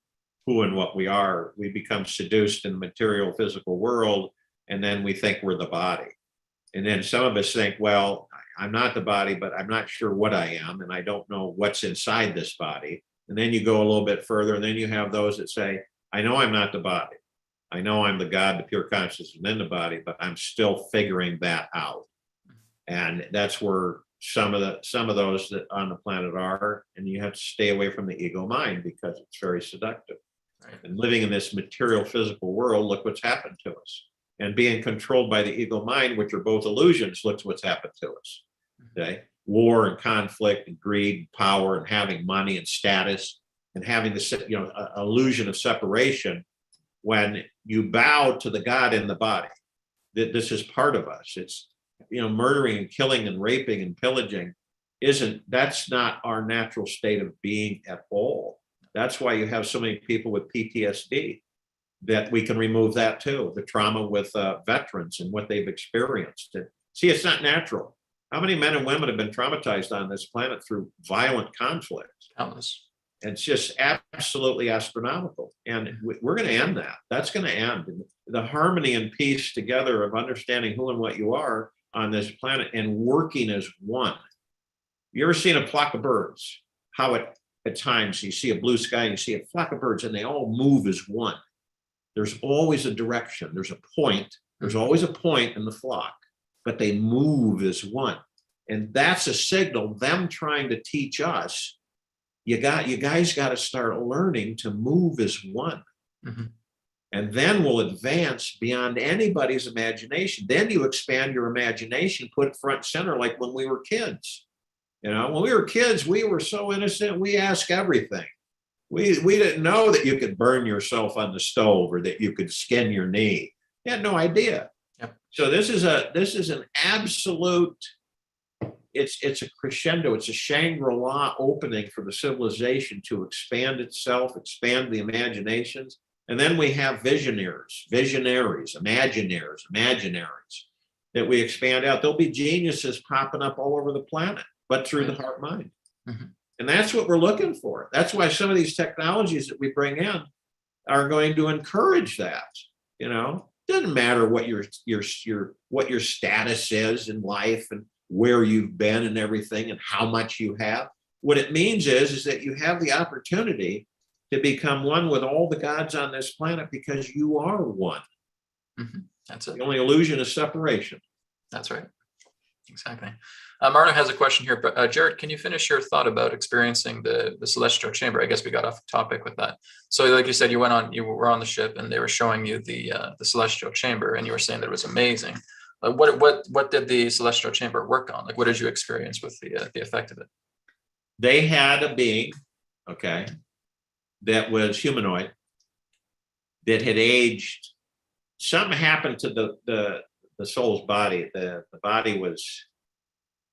who and what we are. We become seduced in the material physical world, and then we think we're the body. And then some of us think, well, I'm not the body, but I'm not sure what I am, and I don't know what's inside this body. And then you go a little bit further, and then you have those that say, I know I'm not the body. I know I'm the God, the pure consciousness within the body, but I'm still figuring that out. And that's where some of those that on the planet are, and you have to stay away from the ego mind because it's very seductive. Right. And living in this material physical world, look what's happened to us. And being controlled by the ego mind, which are both illusions, look what's happened to us. Okay, war and conflict and greed, power, and having money and status, and having this, illusion of separation. When you bow to the God in the body, that this is part of us. It's, murdering and killing and raping and pillaging that's not our natural state of being at all. That's why you have so many people with PTSD, that we can remove that too, the trauma with veterans and what they've experienced. And see, it's not natural. How many men and women have been traumatized on this planet through violent conflict? Countless. It's just absolutely astronomical. And we're going to end that. That's going to end. And the harmony and peace together of understanding who and what you are on this planet and working as one. You ever seen a flock of birds? How at times you see a blue sky and you see a flock of birds and they all move as one. There's always a direction. There's a point. There's always a point in the flock, but they move as one. And that's a signal, them trying to teach us, you guys got to start learning to move as one. Mm-hmm. And then we'll advance beyond anybody's imagination. Then you expand your imagination, put it front and center, like when we were kids. When we were kids, we were so innocent. We asked everything. We didn't know that you could burn yourself on the stove or that you could skin your knee. You had no idea. Yep. So this is an absolute. It's a crescendo. It's a Shangri-La opening for the civilization to expand itself, expand the imaginations. And then we have visionaries, imaginaries that we expand out. There'll be geniuses popping up all over the planet, but through the heart mind. Mm-hmm. And that's what we're looking for. That's why some of these technologies that we bring in are going to encourage that. Doesn't matter what your status is in life and where you've been and everything and how much you have. What it means is that you have the opportunity to become one with all the gods on this planet because you are one. Mm-hmm. That's it. The only illusion is separation. That's right. Exactly. Marno has a question here, but Jared, can you finish your thought about experiencing the celestial chamber? I guess we got off topic with that. So like you said, you were on the ship and they were showing you the celestial chamber and you were saying that it was amazing. What did the celestial chamber work on? Like, what did you experience with the effect of it? They had a being, okay, that was humanoid, that had aged. Something happened to the soul's body. The body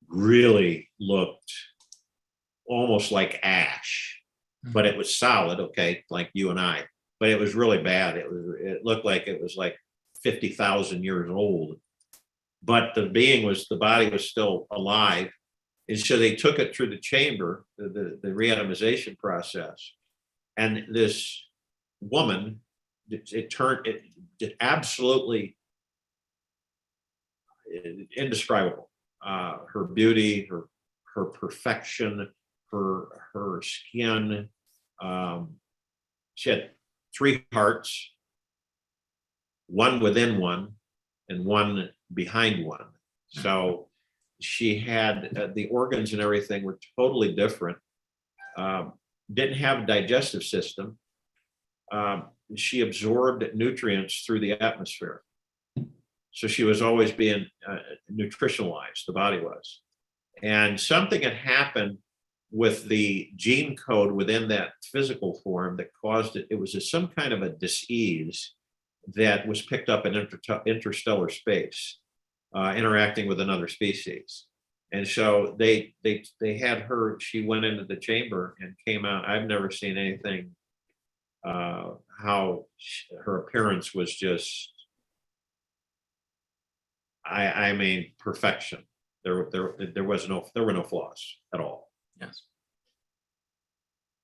really looked almost like ash, but it was solid, okay, like you and I. But it was really bad. It looked like it was like 50,000 years old. But the body was still alive. And so they took it through the chamber, the reatomization process. And this woman, it absolutely indescribable. Her beauty, her perfection, her skin. She had 3 hearts, one within one and one behind one. So she had the organs and everything were totally different. Didn't have a digestive system. She absorbed nutrients through the atmosphere. So she was always being nutritionalized, the body was. And something had happened with the gene code within that physical form that caused it. It was some kind of a disease that was picked up in interstellar space, interacting with another species. And so they had her, she went into the chamber and came out. I've never seen anything, how her appearance was just, I mean, perfection. There were no flaws at all. Yes.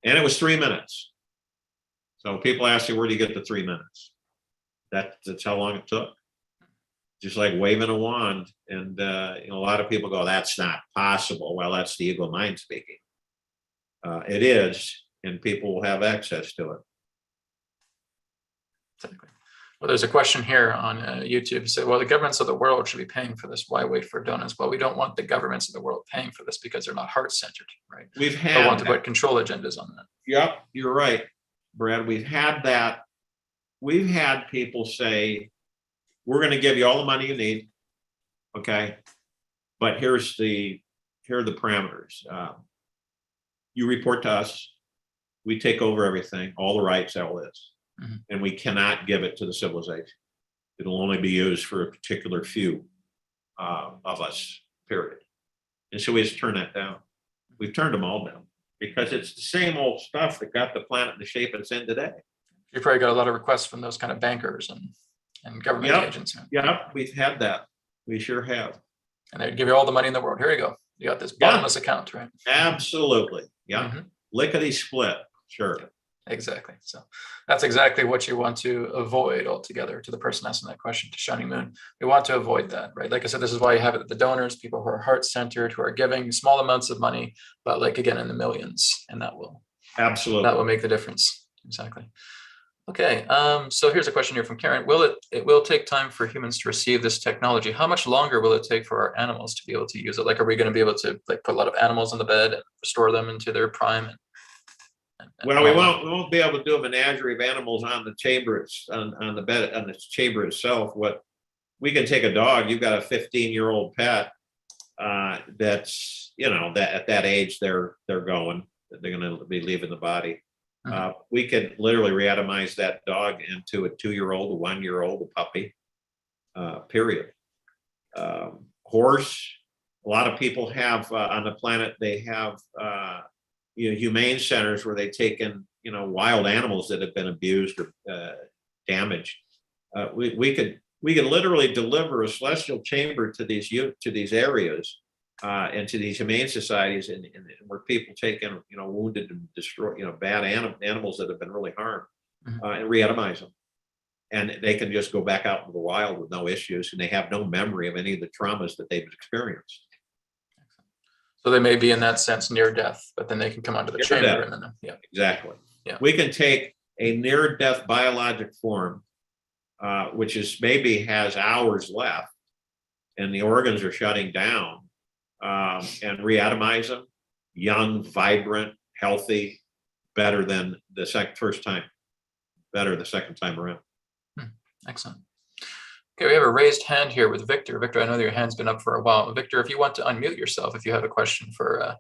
And it was 3 minutes. So people ask me, where do you get the 3 minutes? That's how long it took. Just like waving a wand. And a lot of people go, that's not possible. Well, that's the ego mind speaking. It is, and people will have access to it. Exactly. Well, there's a question here on YouTube. Say, well, the governments of the world should be paying for this. Why wait for donors? Well, we don't want the governments of the world paying for this because they're not heart-centered, right? We've We had want to that. put control agendas on that. Yep, you're right, Brad. We've had that. We've had people say, we're going to give you all the money you need, okay? But here are the parameters. You report to us, we take over everything, all the rights, all this, and we cannot give it to the civilization. It'll only be used for a particular few of us, period. And so we just turn that down. We've turned them all down because it's the same old stuff that got the planet in the shape it's in today. You probably got a lot of requests from those kind of bankers and government agents. Yep, we've had that. We sure have. And they'd give you all the money in the world. Here you go. You got this bottomless account, right? Absolutely. Yeah. Lickety split. Sure. Exactly. So that's exactly what you want to avoid altogether. To the person asking that question, to Shining Moon, we want to avoid that, right? Like I said, this is why you have it, the donors, people who are heart-centered, who are giving small amounts of money, but like again in the millions, and that will make the difference. Exactly. Okay. So here's a question here from Karen. It will take time for humans to receive this technology. How much longer will it take for our animals to be able to use it? Like, are we going to be able to like put a lot of animals on the bed and restore them into their prime? Well, we won't be able to do a menagerie of animals on the chamber, on the bed, on the chamber itself. What we can take a dog. You've got a 15-year-old pet that's, that at that age they're going to be leaving the body. We could literally reatomize that dog into a 2-year-old, a 1-year-old, a puppy. Period. Horse. A lot of people have on the planet. They have humane centers where they take in wild animals that have been abused or damaged. We could literally deliver a celestial chamber to these areas and to these humane societies, and where people take in wounded and destroyed bad animals that have been really harmed and reatomize them, and they can just go back out into the wild with no issues, and they have no memory of any of the traumas that they've experienced. So they may be in that sense near death, but then they can come onto the chamber and then Exactly. Yeah. We can take a near-death biologic form, which has hours left, and the organs are shutting down, and reatomize them, young, vibrant, healthy, better than the second time around. Excellent. Okay, we have a raised hand here with Victor. Victor, I know that your hand's been up for a while. Victor, if you want to unmute yourself, if you have a question for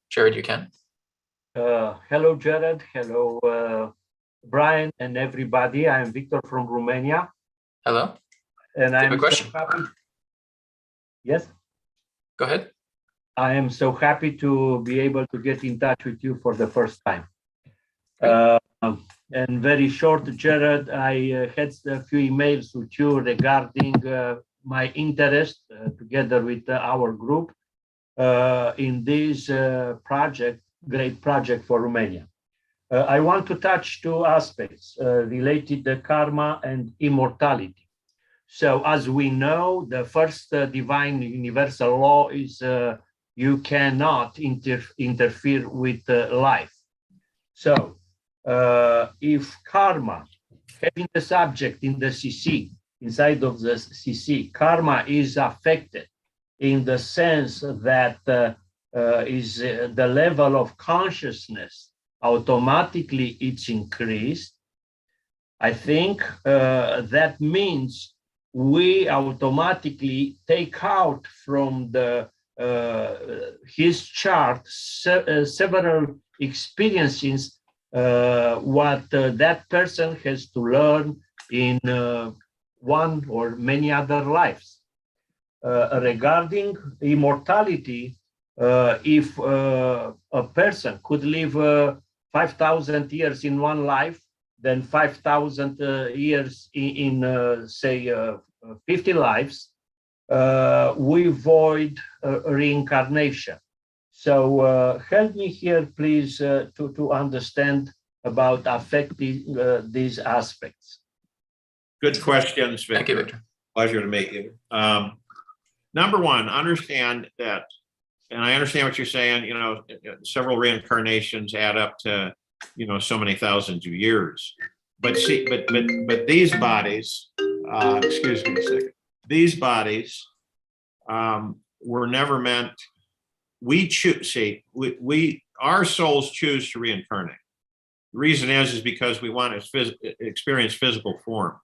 Jared, you can. Hello, Jared. Hello, Brian and everybody. I'm Victor from Romania. Hello. And I'm a question. So happy. Yes? Go ahead. I am so happy to be able to get in touch with you for the first time. And very short, Jared, I had a few emails with you regarding my interest together with our group in this great project for Romania. I want to touch two aspects related to karma and immortality. So as we know, the first divine universal law is you cannot interfere with life. So if karma, having the subject in the CC, inside of the CC, karma is affected in the sense that is the level of consciousness automatically it's increased. I think that means we automatically take out from his chart several experiences what that person has to learn in one or many other lives. Regarding immortality, if a person could live 5,000 years in one life, then 5,000 years in say 50 lives, we avoid reincarnation. So help me here, please, to understand about affecting these aspects. Good questions, Victor. Thank you, Victor. Pleasure to meet you. Number one, understand that, and I understand what you're saying, several reincarnations add up to, so many thousands of years. But see, but these bodies, excuse me a second, these bodies were never meant, we choose, see, our souls choose to reincarnate. The reason is because we want to experience physical form.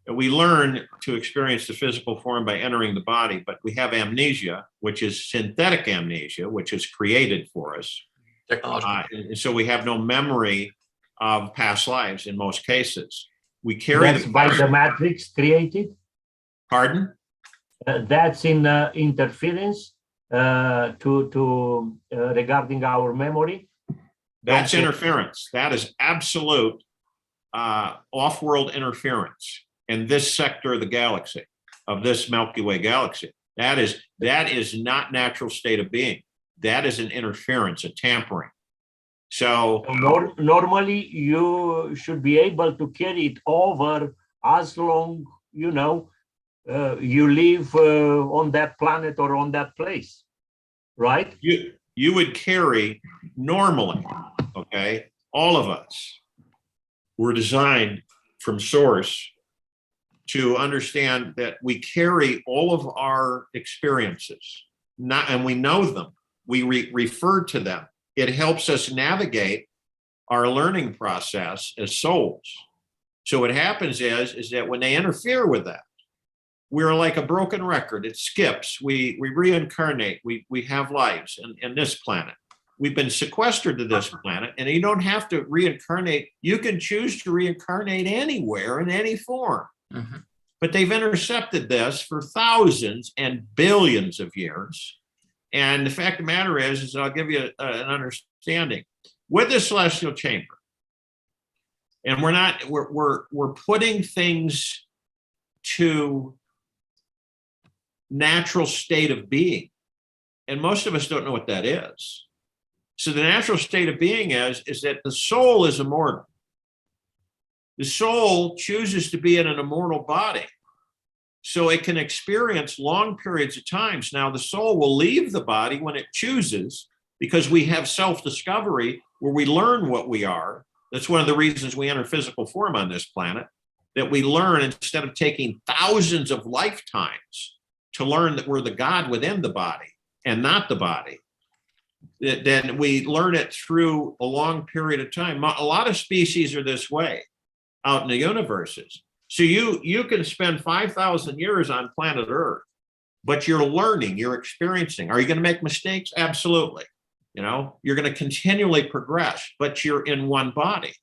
And we learn to experience the physical form by entering the body, but we have amnesia, which is synthetic amnesia, which is created for us. And so we have no memory of past lives in most cases. We carry That's by the matrix created? Pardon? That's in interference regarding our memory? That's interference. That is absolute off-world interference in this sector of the galaxy, of this Milky Way galaxy. That is not natural state of being. That is an interference, a tampering. So normally you should be able to carry it over as long, you know, you live on that planet or on that place, right? You would carry normally, okay? All of us were designed from source to understand that we carry all of our experiences, and we know them. We refer to them. It helps us navigate our learning process as souls. So what happens is that when they interfere with that, we're like a broken record. It skips. We reincarnate. We have lives in this planet. We've been sequestered to this planet, and you don't have to reincarnate. You can choose to reincarnate anywhere in any form. Mm-hmm. But they've intercepted this for thousands and billions of years. And the fact of the matter is I'll give you an understanding with the celestial chamber. And we're putting things to natural state of being. And most of us don't know what that is. So the natural state of being is that the soul is immortal. The soul chooses to be in an immortal body, so it can experience long periods of times. Now, the soul will leave the body when it chooses, because we have self-discovery where we learn what we are. That's one of the reasons we enter physical form on this planet, that we learn instead of taking thousands of lifetimes to learn that we're the God within the body and not the body. Then we learn it through a long period of time. A lot of species are this way out in the universes. So you can spend 5,000 years on planet Earth, but you're learning, you're experiencing. Are you going to make mistakes? Absolutely. You know, you're going to continually progress, but you're in one body.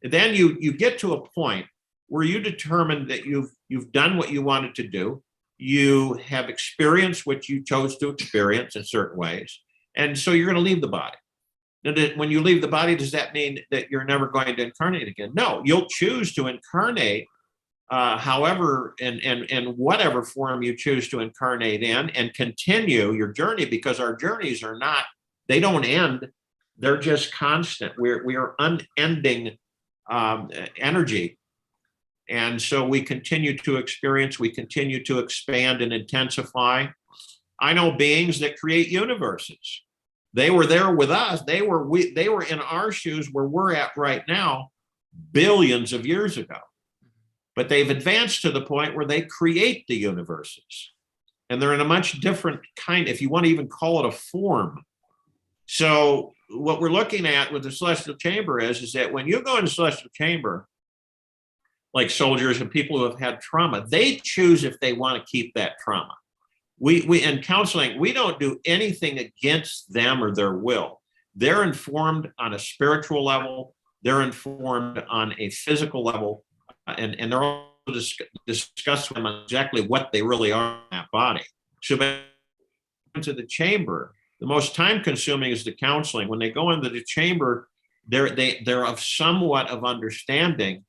And then you get to a point where you determine that you've done what you wanted to do. You have experienced what you chose to experience in certain ways. And so you're going to leave the body. And when you leave the body, does that mean that you're never going to incarnate again? No, you'll choose to incarnate however, in whatever form you choose to incarnate in, and continue your journey, because our journeys are not, they don't end. They're just constant. We are unending energy. And so we continue to experience, we continue to expand and intensify. I know beings that create universes. They were there with us. They were in our shoes where we're at right now, billions of years ago. But they've advanced to the point where they create the universes. And they're in a much different kind, if you want to even call it a form. So what we're looking at with the celestial chamber is that when you go in the celestial chamber, like soldiers and people who have had trauma, they choose if they want to keep that trauma. We in counseling, we don't do anything against them or their will. They're informed on a spiritual level. They're informed on a physical level. And they're also discussed with them exactly what they really are in that body. So into the chamber, the most time consuming is the counseling. When they go into the chamber, they're of somewhat of understanding,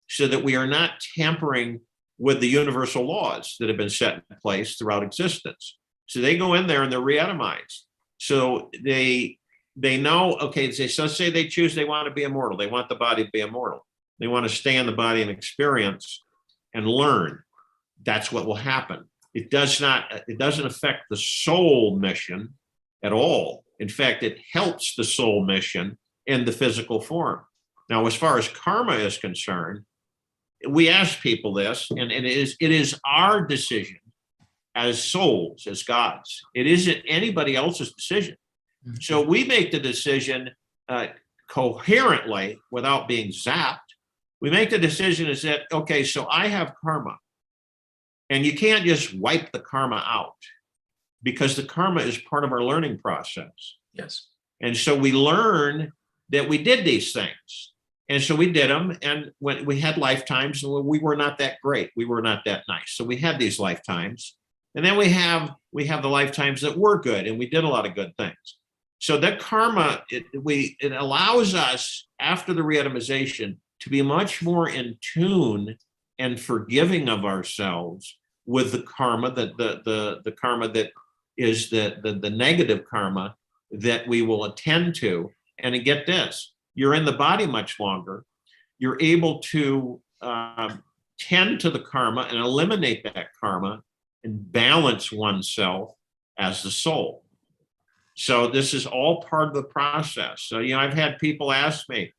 so that we are not tampering with the universal laws that have been set in place throughout existence. So they go in there and they're re-atomized. So they know, okay, so let's say they choose they want to be immortal. They want the body to be immortal. They want to stay in the body and experience and learn. That's what will happen. It doesn't affect the soul mission at all. In fact, it helps the soul mission in the physical form. Now, as far as karma is concerned, we ask people this, and it is our decision as souls, as gods. It isn't anybody else's decision. So we make the decision coherently without being zapped. We make the decision is that, okay, so I have karma. And you can't just wipe the karma out because the karma is part of our learning process. Yes. And so we learn that we did these things. And so we did them. And when we had lifetimes, we were not that great. We were not that nice. So we had these lifetimes. And then we have the lifetimes that were good and we did a lot of good things. So that karma, it allows us after the re-atomization to be much more in tune and forgiving of ourselves with the karma, the karma that is the negative karma that we will attend to. And to get this, you're in the body much longer. You're able to tend to the karma and eliminate that karma and balance oneself as the soul. So this is all part of the process. So, I've had people ask me,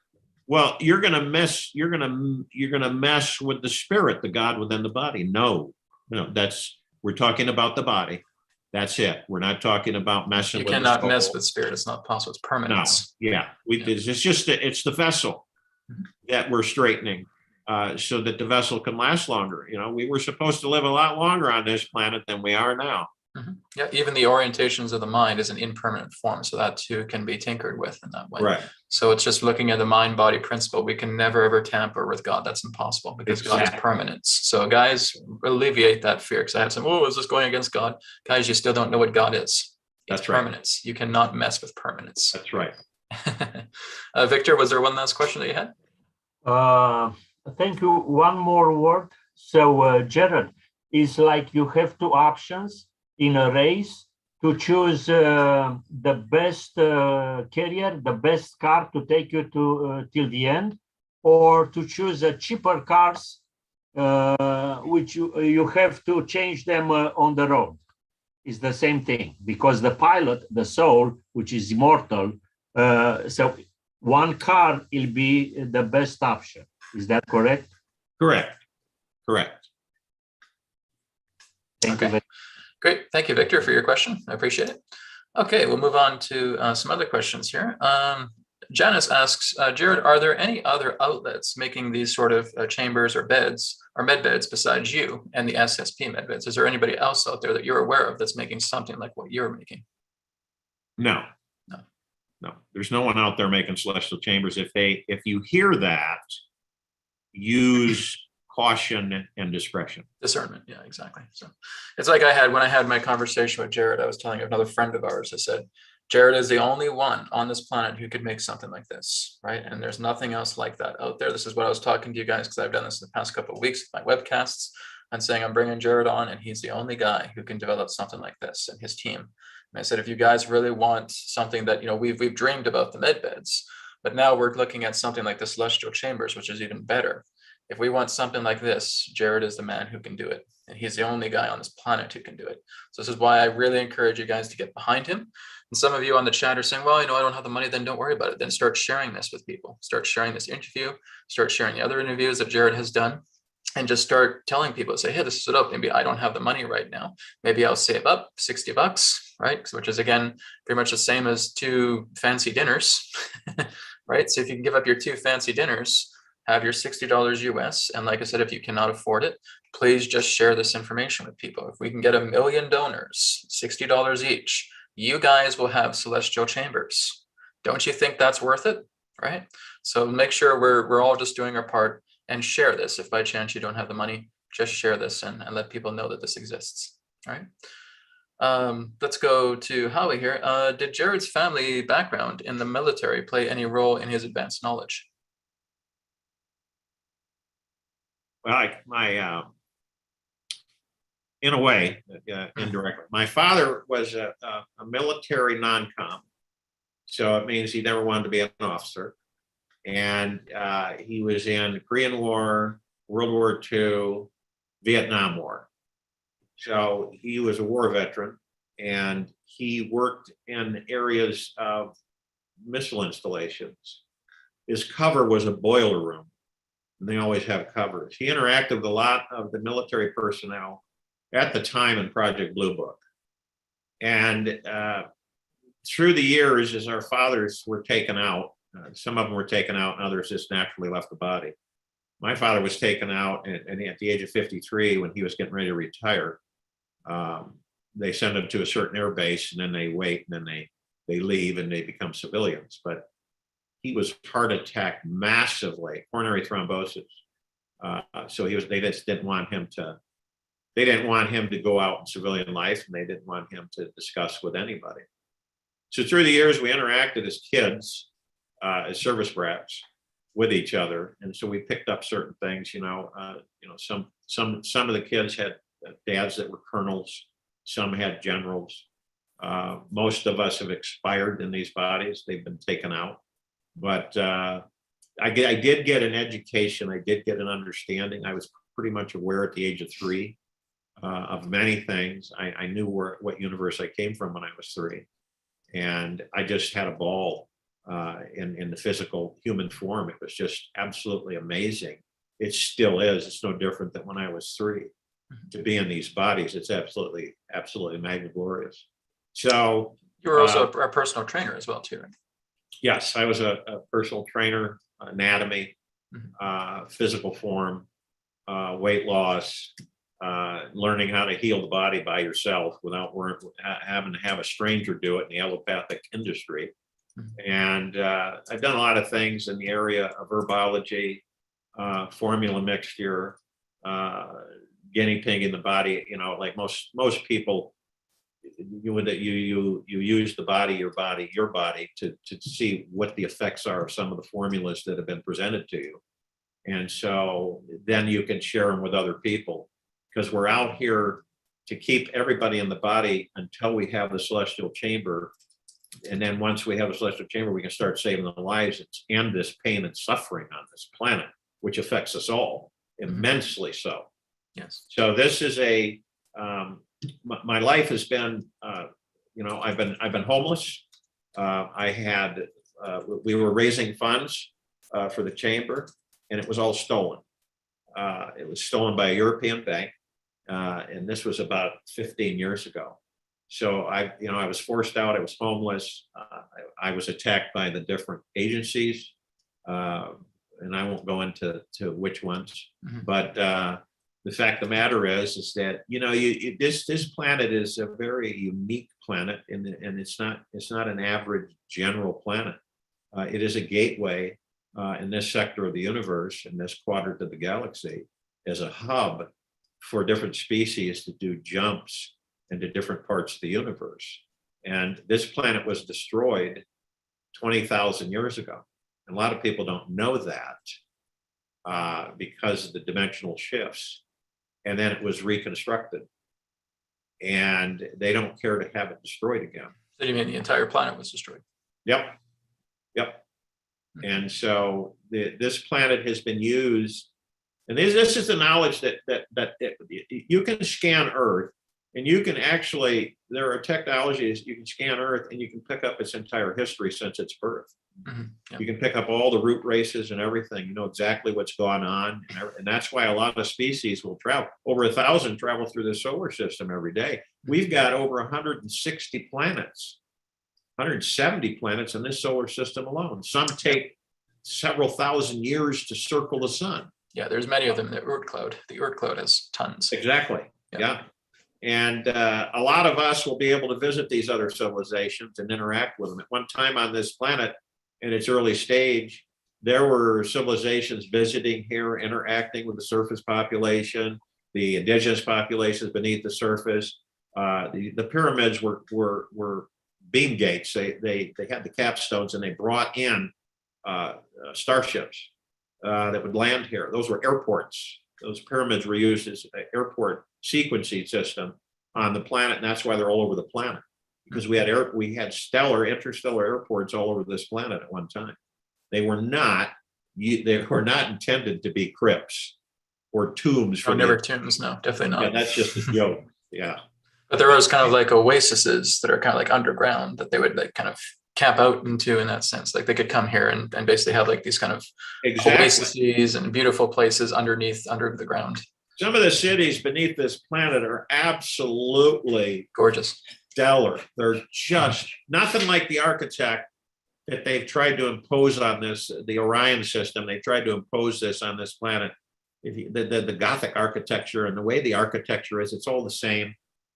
well, you're going to mess with the spirit, the God within the body. No, we're talking about the body. That's it. We're not talking about messing with the soul. You cannot mess with spirit. It's not possible. It's permanence. No, yeah. It's the vessel that we're straightening so that the vessel can last longer. We were supposed to live a lot longer on this planet than we are now. Yeah, even the orientations of the mind is an impermanent form, so that too can be tinkered with in that way. Right. So it's just looking at the mind-body principle. We can never ever tamper with God. That's impossible because God is permanence. So guys, alleviate that fear. Because I had some, is this going against God? Guys, you still don't know what God is. It's permanence. You cannot mess with permanence. That's right. Victor, was there one last question that you had? Thank you. One more word. So Jared, is like you have two options in a race to choose the best carrier, the best car to take you to till the end, or to choose cheaper cars, which you have to change them on the road. It's the same thing because the pilot, the soul, which is immortal, so one car will be the best option. Is that correct? Correct. Thank you. Great. Thank you, Victor, for your question. I appreciate it. Okay, we'll move on to some other questions here. Janice asks, Jared, are there any other outlets making these sort of chambers or beds or med beds besides you and the SSP med beds? Is there anybody else out there that you're aware of that's making something like what you're making? No. There's no one out there making celestial chambers. If you hear that, use caution and discretion. Discernment. Yeah, exactly. So it's like when I had my conversation with Jared, I was telling another friend of ours, I said, Jared is the only one on this planet who could make something like this, right? And there's nothing else like that out there. This is what I was talking to you guys, because I've done this in the past couple of weeks with my webcasts and saying I'm bringing Jared on and he's the only guy who can develop something like this and his team. And I said, if you guys really want something that, we've dreamed about the med beds, but now we're looking at something like the celestial chambers, which is even better. If we want something like this, Jared is the man who can do it. And he's the only guy on this planet who can do it. So this is why I really encourage you guys to get behind him. And some of you on the chat are saying, well, I don't have the money, then don't worry about it. Then start sharing this with people. Start sharing this interview, start sharing the other interviews that Jared has done, and just start telling people, say, hey, this is it up. Maybe I don't have the money right now. Maybe I'll save up $60, right? Which is, again, pretty much the same as 2 fancy dinners, right? So if you can give up your 2 fancy dinners, have your $60 US. And like I said, if you cannot afford it, please just share this information with people. If we can get 1 million donors, $60 each, you guys will have celestial chambers. Don't you think that's worth it? Right? So make sure we're all just doing our part and share this. If by chance you don't have the money, just share this and let people know that this exists. All right. Let's go to Howie here. Did Jared's family background in the military play any role in his advanced knowledge? Well, in a way, indirectly. My father was a military non-com, so it means he never wanted to be an officer. And he was in the Korean War, World War II, Vietnam War. So he was a war veteran, and he worked in areas of missile installations. his cover was a boiler room. And they always have covers. He interacted with a lot of the military personnel at the time in Project Blue Book. And through the years, as our fathers were taken out, some of them were taken out and others just naturally left the body. My father was taken out, and at the age of 53, when he was getting ready to retire, they send him to a certain air base, and then they wait, and then they leave, and they become civilians. But he was heart attacked massively, coronary thrombosis. So they just didn't want him to. They didn't want him to go out in civilian life, and they didn't want him to discuss with anybody. So through the years, we interacted as kids, as service brats, with each other, and so we picked up certain things. Some of the kids had dads that were colonels, some had generals. Most of us have expired in these bodies; they've been taken out. But I did get an education. I did get an understanding. I was pretty much aware at the age of 3 of many things. I knew what universe I came from when I was 3, and I just had a ball in the physical human form. It was just absolutely amazing. It still is. It's no different than when I was 3. To be in these bodies, it's absolutely magnificent. So you were also a personal trainer as well, too, right? Yes, I was a personal trainer, anatomy, physical form, weight loss, learning how to heal the body by yourself without having to have a stranger do it in the allopathic industry. And I've done a lot of things in the area of herbology, formula mixture, guinea pig in the body. Like most people, you use the body, your body to see what the effects are of some of the formulas that have been presented to you. And so then you can share them with other people, because we're out here to keep everybody in the body until we have the celestial chamber. And then once we have a celestial chamber, we can start saving the lives and end this pain and suffering on this planet, which affects us all immensely so. Yes. So this is my life has been, I've been homeless. We were raising funds for the chamber, and it was all stolen. It was stolen by a European bank, and this was about 15 years ago. So I was forced out. I was homeless. I was attacked by the different agencies, and I won't go into which ones, but. The fact of the matter is that this planet is a very unique planet, and it's not an average general planet. It is a gateway in this sector of the universe, in this quadrant of the galaxy, as a hub for different species to do jumps into different parts of the universe. And this planet was destroyed 20,000 years ago. And a lot of people don't know that because of the dimensional shifts. And then it was reconstructed, and they don't care to have it destroyed again. So you mean the entire planet was destroyed? Yep. And so this planet has been used, and this is the knowledge that you can scan Earth, and you can actually, there are technologies, you can scan Earth and you can pick up its entire history since its birth. You can pick up all the root races and everything. You know exactly what's gone on, and that's why a lot of species will travel. Over 1,000 travel through the solar system every day. We've got over 160 planets, 170 planets in this solar system alone. Some take several thousand years to circle the sun. Yeah, there's many of them in the Oort cloud. The Oort cloud has tons. Exactly. Yeah. And a lot of us will be able to visit these other civilizations and interact with them. At one time on this planet, in its early stage, there were civilizations visiting here, interacting with the surface population, the indigenous populations beneath the surface. The pyramids were beam gates. They had the capstones, and they brought in starships that would land here. Those were airports. Those pyramids were used as an airport sequencing system on the planet, and that's why they're all over the planet, because we had interstellar airports all over this planet at one time. They were not intended to be crypts or tombs. Never tombs. No, definitely not. Yeah, that's just a joke. Yeah. But there was kind of like oases that are kind of like underground that they would like kind of camp out into in that sense. Like they could come here and basically have like these kind of Exactly. oases and beautiful places under the ground. Some of the cities beneath this planet are absolutely Gorgeous. stellar. They're just nothing like the architect that they've tried to impose on this, the Orion system. They've tried to impose this on this planet. If you, the Gothic architecture and the way the architecture is, it's all the same.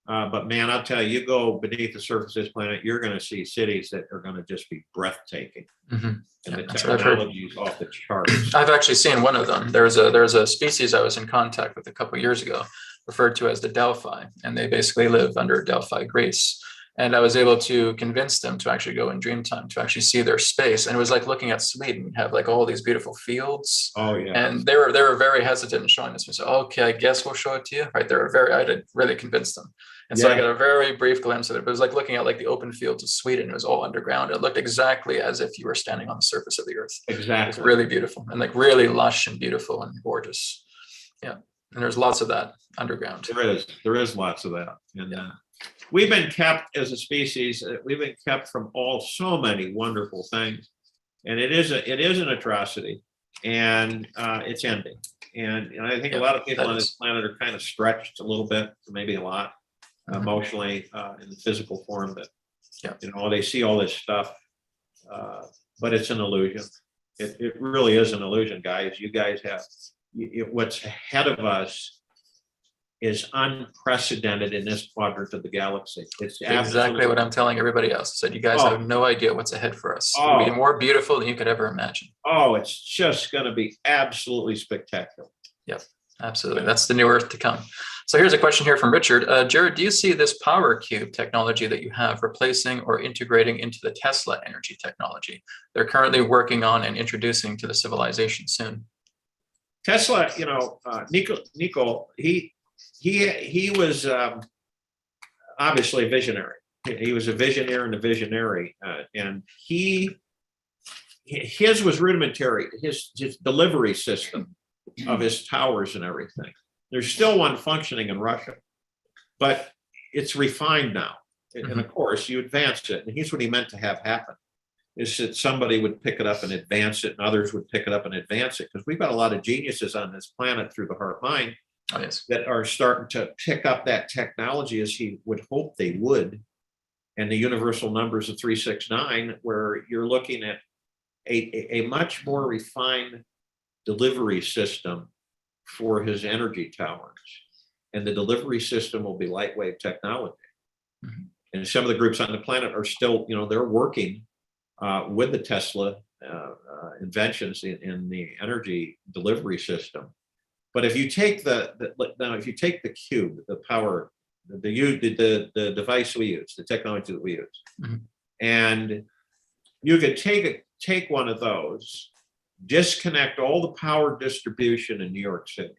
But man, I'll tell you, you go beneath the surface of this planet, you're going to see cities that are going to just be breathtaking. Mm-hmm. And yeah, the technology is off the charts. I've actually seen one of them. There's a species I was in contact with a couple of years ago, referred to as the Delphi, and they basically live under Delphi, Greece. And I was able to convince them to actually go in Dreamtime to actually see their space. And it was like looking at Sweden, have like all these beautiful fields. Oh yeah. And they were very hesitant in showing this. We said, okay, I guess we'll show it to you. Right. I had really convinced them. And so I got a very brief glimpse of it. But it was like looking at like the open fields of Sweden. It was all underground. It looked exactly as if you were standing on the surface of the earth. Exactly. It was really beautiful and like really lush and beautiful and gorgeous. Yeah. And there's lots of that underground. There is lots of that. And we've been kept as a species, we've been kept from so many wonderful things. And it is an atrocity, and it's ending. And I think a lot of people on this planet are kind of stretched a little bit, maybe a lot, emotionally, in the physical form that, they see all this stuff, but it's an illusion. It really is an illusion, guys. You guys have, what's ahead of us is unprecedented in this quadrant of the galaxy. It's exactly what I'm telling everybody else. I said, you guys have no idea what's ahead for us. It'll be more beautiful than you could ever imagine. Oh, it's just going to be absolutely spectacular. Yep, absolutely. That's the new Earth to come. So here's a question here from Richard. Jared, do you see this power cube technology that you have replacing or integrating into the Tesla energy technology they're currently working on and introducing to the civilization soon? Tesla, Nico, he was obviously a visionary. He was a visionary and a visionary, and his was rudimentary. His delivery system of his towers and everything. There's still one functioning in Russia, but it's refined now. And of course, you advance it. And here's what he meant to have happen: is that somebody would pick it up and advance it, and others would pick it up and advance it. Because we've got a lot of geniuses on this planet through the heart mind. Oh, yes. That are starting to pick up that technology as he would hope they would. And the universal numbers of 369, where you're looking at a much more refined delivery system for his energy towers. And the delivery system will be lightweight technology. And some of the groups on the planet are still, they're working with the Tesla inventions in the energy delivery system. But if you take if you take the cube, the power, the device we use, the technology that we use, and you could take one of those, disconnect all the power distribution in New York City,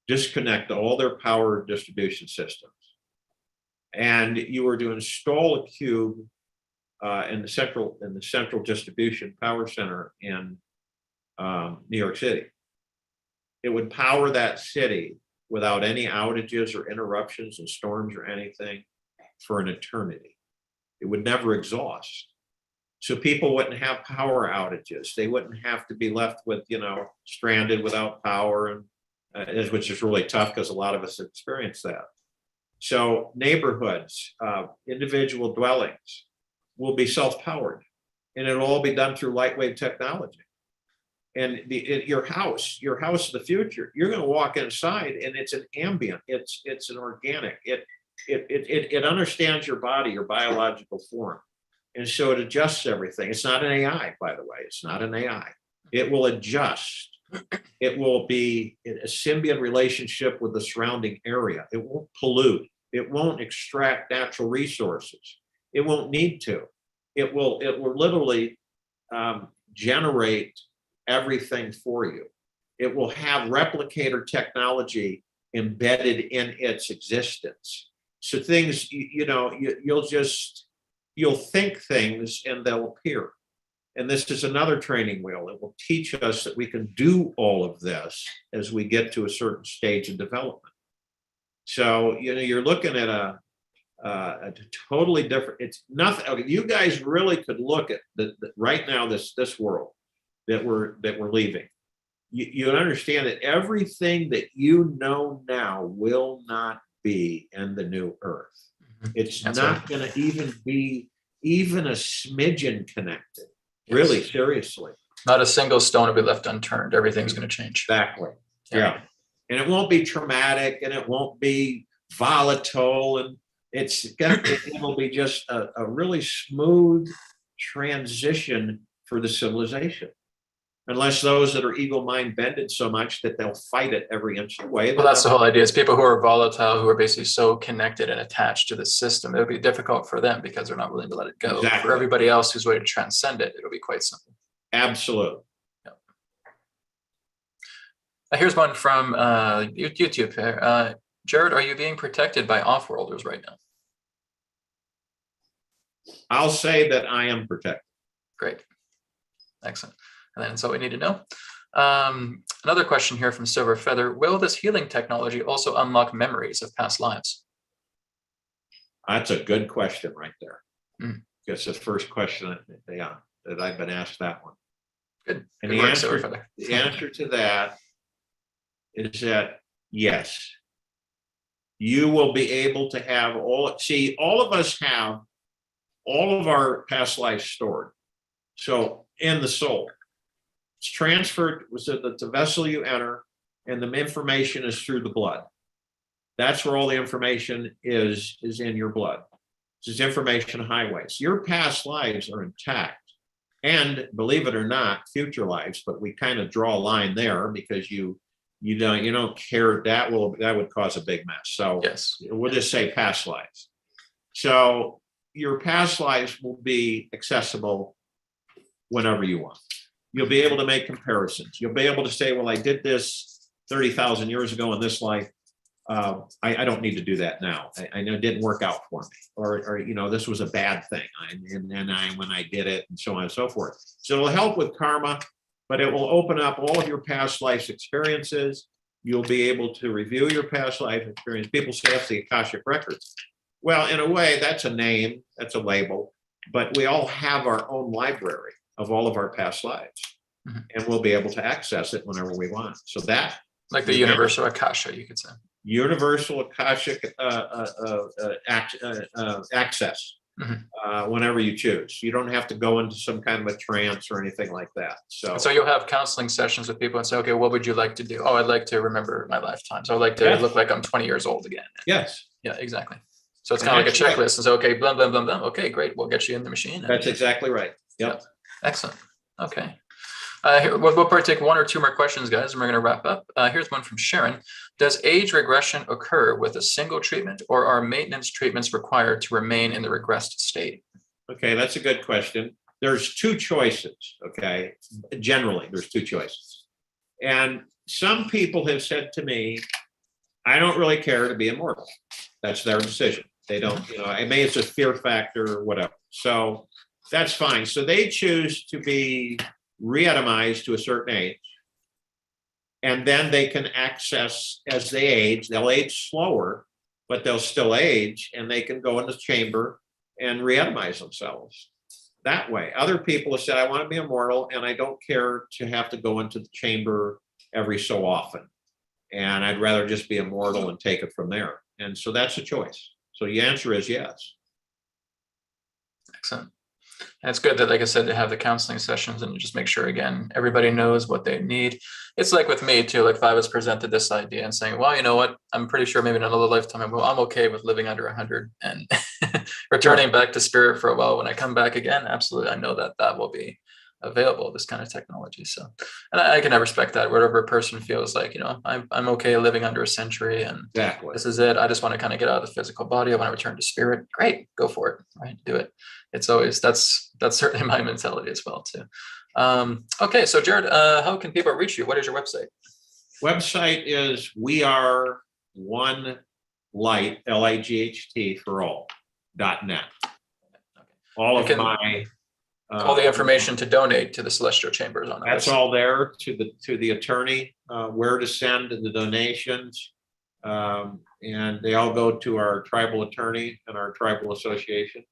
disconnect all their power distribution systems, and you were to install a cube in the central distribution power center in New York City. It would power that city without any outages or interruptions and storms or anything for an eternity. It would never exhaust. So people wouldn't have power outages. They wouldn't have to be left with, stranded without power, and which is really tough because a lot of us experience that. So neighborhoods, individual dwellings will be self-powered, and it'll all be done through lightweight technology. And your house of the future, you're going to walk inside and it's an ambient, it's an organic, it understands your body, your biological form. And so it adjusts everything. It's not an AI, by the way, it's not an AI. It will adjust. It will be in a symbiont relationship with the surrounding area. It won't pollute. It won't extract natural resources. It won't need to. It will literally generate everything for you. It will have replicator technology embedded in its existence. So things, you'll think things and they'll appear. And this is another training wheel. It will teach us that we can do all of this as we get to a certain stage of development. So, you're looking at totally different. It's nothing. Okay, you guys really could look at right now this world that we're leaving. You understand that everything that you know now will not be in the new earth. It's That's not right. going to even be even a smidgen connected. Yes. Really, seriously. Not a single stone will be left unturned. Everything's going to change. Exactly. Yeah. And it won't be traumatic, and it won't be volatile, and it will be just a really smooth transition for the civilization. Unless those that are ego mind bended so much that they'll fight it every inch of the way. Well, that's the whole idea. It's people who are volatile, who are basically so connected and attached to the system. It'll be difficult for them because they're not willing to let it go. Exactly. For everybody else who's ready to transcend it, it'll be quite simple. Absolutely. Yep. Here's one from YouTube here. Jared, are you being protected by off-worlders right now? I'll say that I am protected. Great. Excellent. And that's all we need to know. Another question here from Silver Feather. Will this healing technology also unlock memories of past lives? That's a good question right there. Mm. It's the first question that I've been asked that one. Good. And Good the, work, answer, Silver Feather. the answer to that is that yes. You will be able to have all of us have all of our past lives stored. So in the soul, it's transferred so that the vessel you enter, and the information is through the blood. That's where all the information is in your blood. This is information highways. Your past lives are intact, and believe it or not, future lives. But we kind of draw a line there because you don't care. That would cause a big mess. So yes, we'll just say past lives. So your past lives will be accessible whenever you want. You'll be able to make comparisons. You'll be able to say, well, I did this 30,000 years ago in this life. I don't need to do that now. I know it didn't work out for me, or this was a bad thing. When I did it, and so on and so forth. So it'll help with karma, but it will open up all of your past life's experiences. You'll be able to review your past life experience. People say that's the Akashic Records. Well, in a way, that's a name, that's a label, but we all have our own library of all of our past lives, and we'll be able to access it whenever we want. So that, like the universal Akasha, you could say. Universal Akashic access whenever you choose. You don't have to go into some kind of a trance or anything like that. So you'll have counseling sessions with people and say, okay, what would you like to do? Oh, I'd like to remember my lifetime. So I'd like to look like I'm 20 years old again. Yes. Yeah, exactly. So it's kind of like a checklist. And so, okay, blah, blah, blah, blah. Okay, great. We'll get you in the machine. That's exactly right. Yep. Excellent. Okay. Here, we'll probably take one or two more questions, guys, and we're going to wrap up. Here's one from Sharon. Does age regression occur with a single treatment, or are maintenance treatments required to remain in the regressed state? Okay, that's a good question. There's two choices, okay? Generally, there's two choices. And some people have said to me, I don't really care to be immortal. That's their decision. They don't, I mean, it's a fear factor or whatever. So that's fine. So they choose to be re-atomized to a certain age. And then they can access as they age. They'll age slower, but they'll still age, and they can go in the chamber and re-atomize themselves that way. Other people have said, I want to be immortal, and I don't care to have to go into the chamber every so often. And I'd rather just be immortal and take it from there. And so that's a choice. So the answer is yes. Excellent. And it's good that, like I said, to have the counseling sessions and just make sure, again, everybody knows what they need. It's like with me too, like if I was presented this idea and saying, well, you know what, I'm pretty sure maybe in another lifetime, I'm okay with living under 100 and returning back to spirit for a while. When I come back again, absolutely, I know that will be available, this kind of technology. So, and I can respect that. Whatever a person feels like, I'm okay living under a century, and exactly. This is it. I just want to kind of get out of the physical body. I want to return to spirit. Great, go for it. Right, do it. It's always that's certainly my mentality as well too. Okay, so Jared, how can people reach you? What is your website? Website is We Are One Light, LIGHT for all.net. All of my all the information to donate to the Celestial Chambers on that. That's all there to the attorney, where to send the donations, and they all go to our tribal attorney and our tribal association.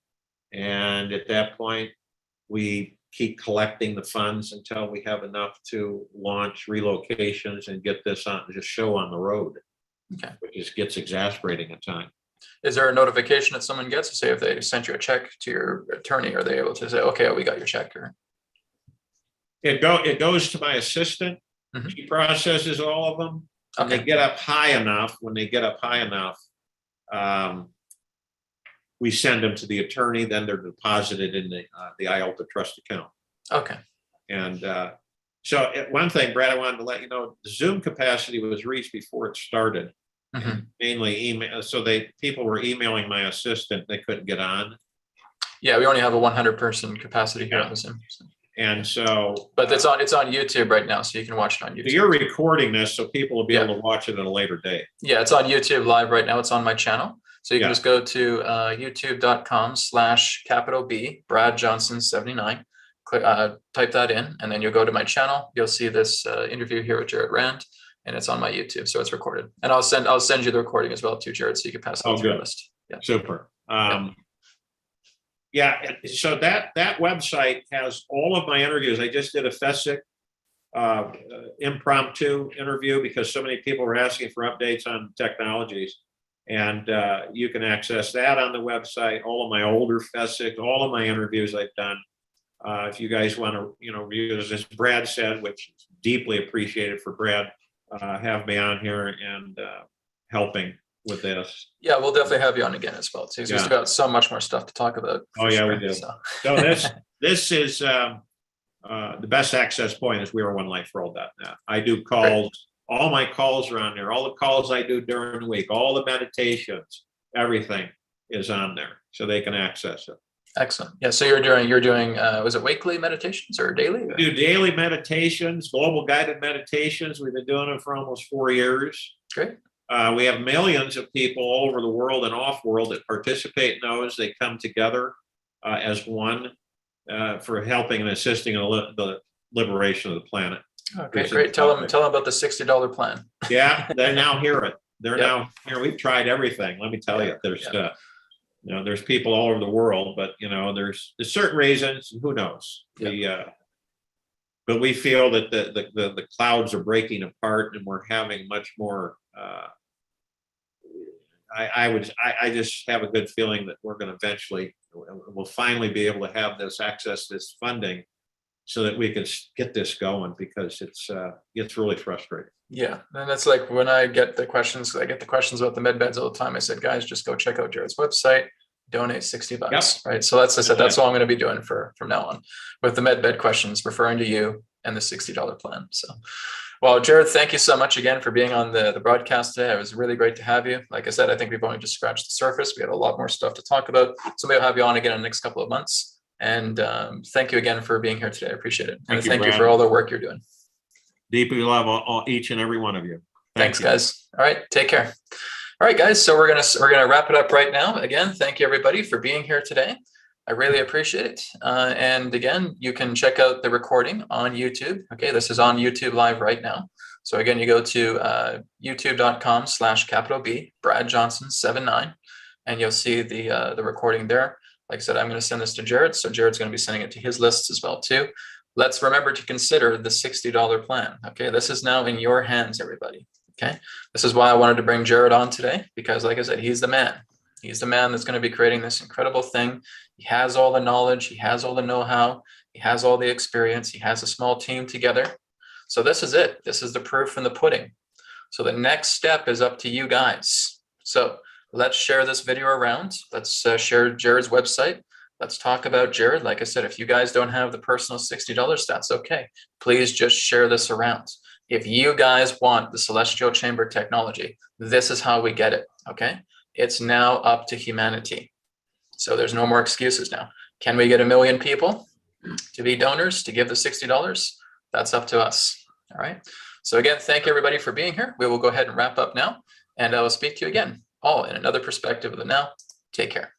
And at that point, we keep collecting the funds until we have enough to launch relocations and get this on, just show on the road. Okay. Which just gets exasperating at times. Is there a notification that someone gets to say if they sent you a check to your attorney, are they able to say, okay, we got your check? Or It goes to my assistant. Mhm. She processes all of them. And Okay. they get up high enough, when they get up high enough, we send them to the attorney, then they're deposited in the IOLTA trust account. Okay. And so one thing, Brad, I wanted to let you know, the Zoom capacity was reached before it started. Mhm. Mainly email, so people were emailing my assistant, they couldn't get on. Yeah, we only have a 100-person capacity here on the Zoom. So. And so, But it's on YouTube right now, so you can watch it on YouTube. you're recording this, so people will be Yeah. able to watch it at a later date. Yeah, it's on YouTube live right now. It's on my channel. So you can Yeah. just go to youtube.com/B, Brad Johnson 79. Type that in, and then you'll go to my channel. You'll see this interview here with Jared Rand, and it's on my YouTube, so it's recorded. And I'll send you the recording as well too, Jared, so you can pass it Oh, through good. the list. Yeah. Super. Yeah, so that website has all of my interviews. I just did a FESIC impromptu interview because so many people were asking for updates on technologies. And you can access that on the website, all of my older FESICs, all of my interviews I've done. If you guys want to, review, as Brad said, which is deeply appreciated for Brad, have me on here and helping with this. Yeah, we'll definitely have you on again as well too. We've got so much more stuff to talk about. Oh yeah, sure. we do. So this is the best access point is weareoneliferoll.net. I do calls. Great. All my calls are on there. All the calls I do during the week, all the meditations, everything is on there, so they can access it. Excellent. Yeah. So you're doing was it weekly meditations or daily? We do daily meditations, global guided meditations. We've been doing them for almost 4 years. Great. We have millions of people all over the world and off world that participate in those. They come together as one for helping and assisting in the liberation of the planet. Okay, great. Tell them about the $60 plan. Yeah, they now hear it. They're now here. We've tried everything. Let me tell you, there's there's people all over the world, but there's certain reasons. Who knows? But we feel that the clouds are breaking apart, and we're having much more. I just have a good feeling that we're going to eventually, we'll finally be able to have this access this funding, so that we can get this going, because it's really frustrating. Yeah, and that's like when I get the questions about the med beds all the time. I said, guys, just go check out Jared's website. Donate $60, right? So that's that's all I'm going to be doing from now on with the med bed questions, referring to you and the $60 plan. So, well, Jared, thank you so much again for being on the broadcast today. It was really great to have you. Like I said, I think we've only just scratched the surface. We have a lot more stuff to talk about. So maybe I'll have you on again in the next couple of months. And thank you again for being here today. I appreciate it. And thank you for all the work you're doing. Deeply love each and every one of you. Thanks, guys. All right, take care. All right, guys. So we're gonna wrap it up right now. Again, thank you everybody for being here today. I really appreciate it. And again, you can check out the recording on YouTube. Okay, this is on YouTube live right now. So again, you go to youtube.com/B, Brad Johnson 79, and you'll see the recording there. Like I said, I'm going to send this to Jared, so Jared's going to be sending it to his lists as well too. Let's remember to consider the $60 plan. Okay, this is now in your hands, everybody. Okay, this is why I wanted to bring Jared on today, because like I said, he's the man. He's the man that's going to be creating this incredible thing. He has all the knowledge, he has all the know-how, he has all the experience, he has a small team together. So this is it. This is the proof in the pudding. So the next step is up to you guys. So let's share this video around. Let's share Jared's website. Let's talk about Jared. Like I said, if you guys don't have the personal $60, that's okay. Please just share this around. If you guys want the celestial chamber technology, this is how we get it, okay? It's now up to humanity. So there's no more excuses now. Can we get 1 million people to be donors, to give the $60? That's up to us, all right? So again, thank you everybody for being here. We will go ahead and wrap up now, and I will speak to you again, all in another perspective of the now. Take care.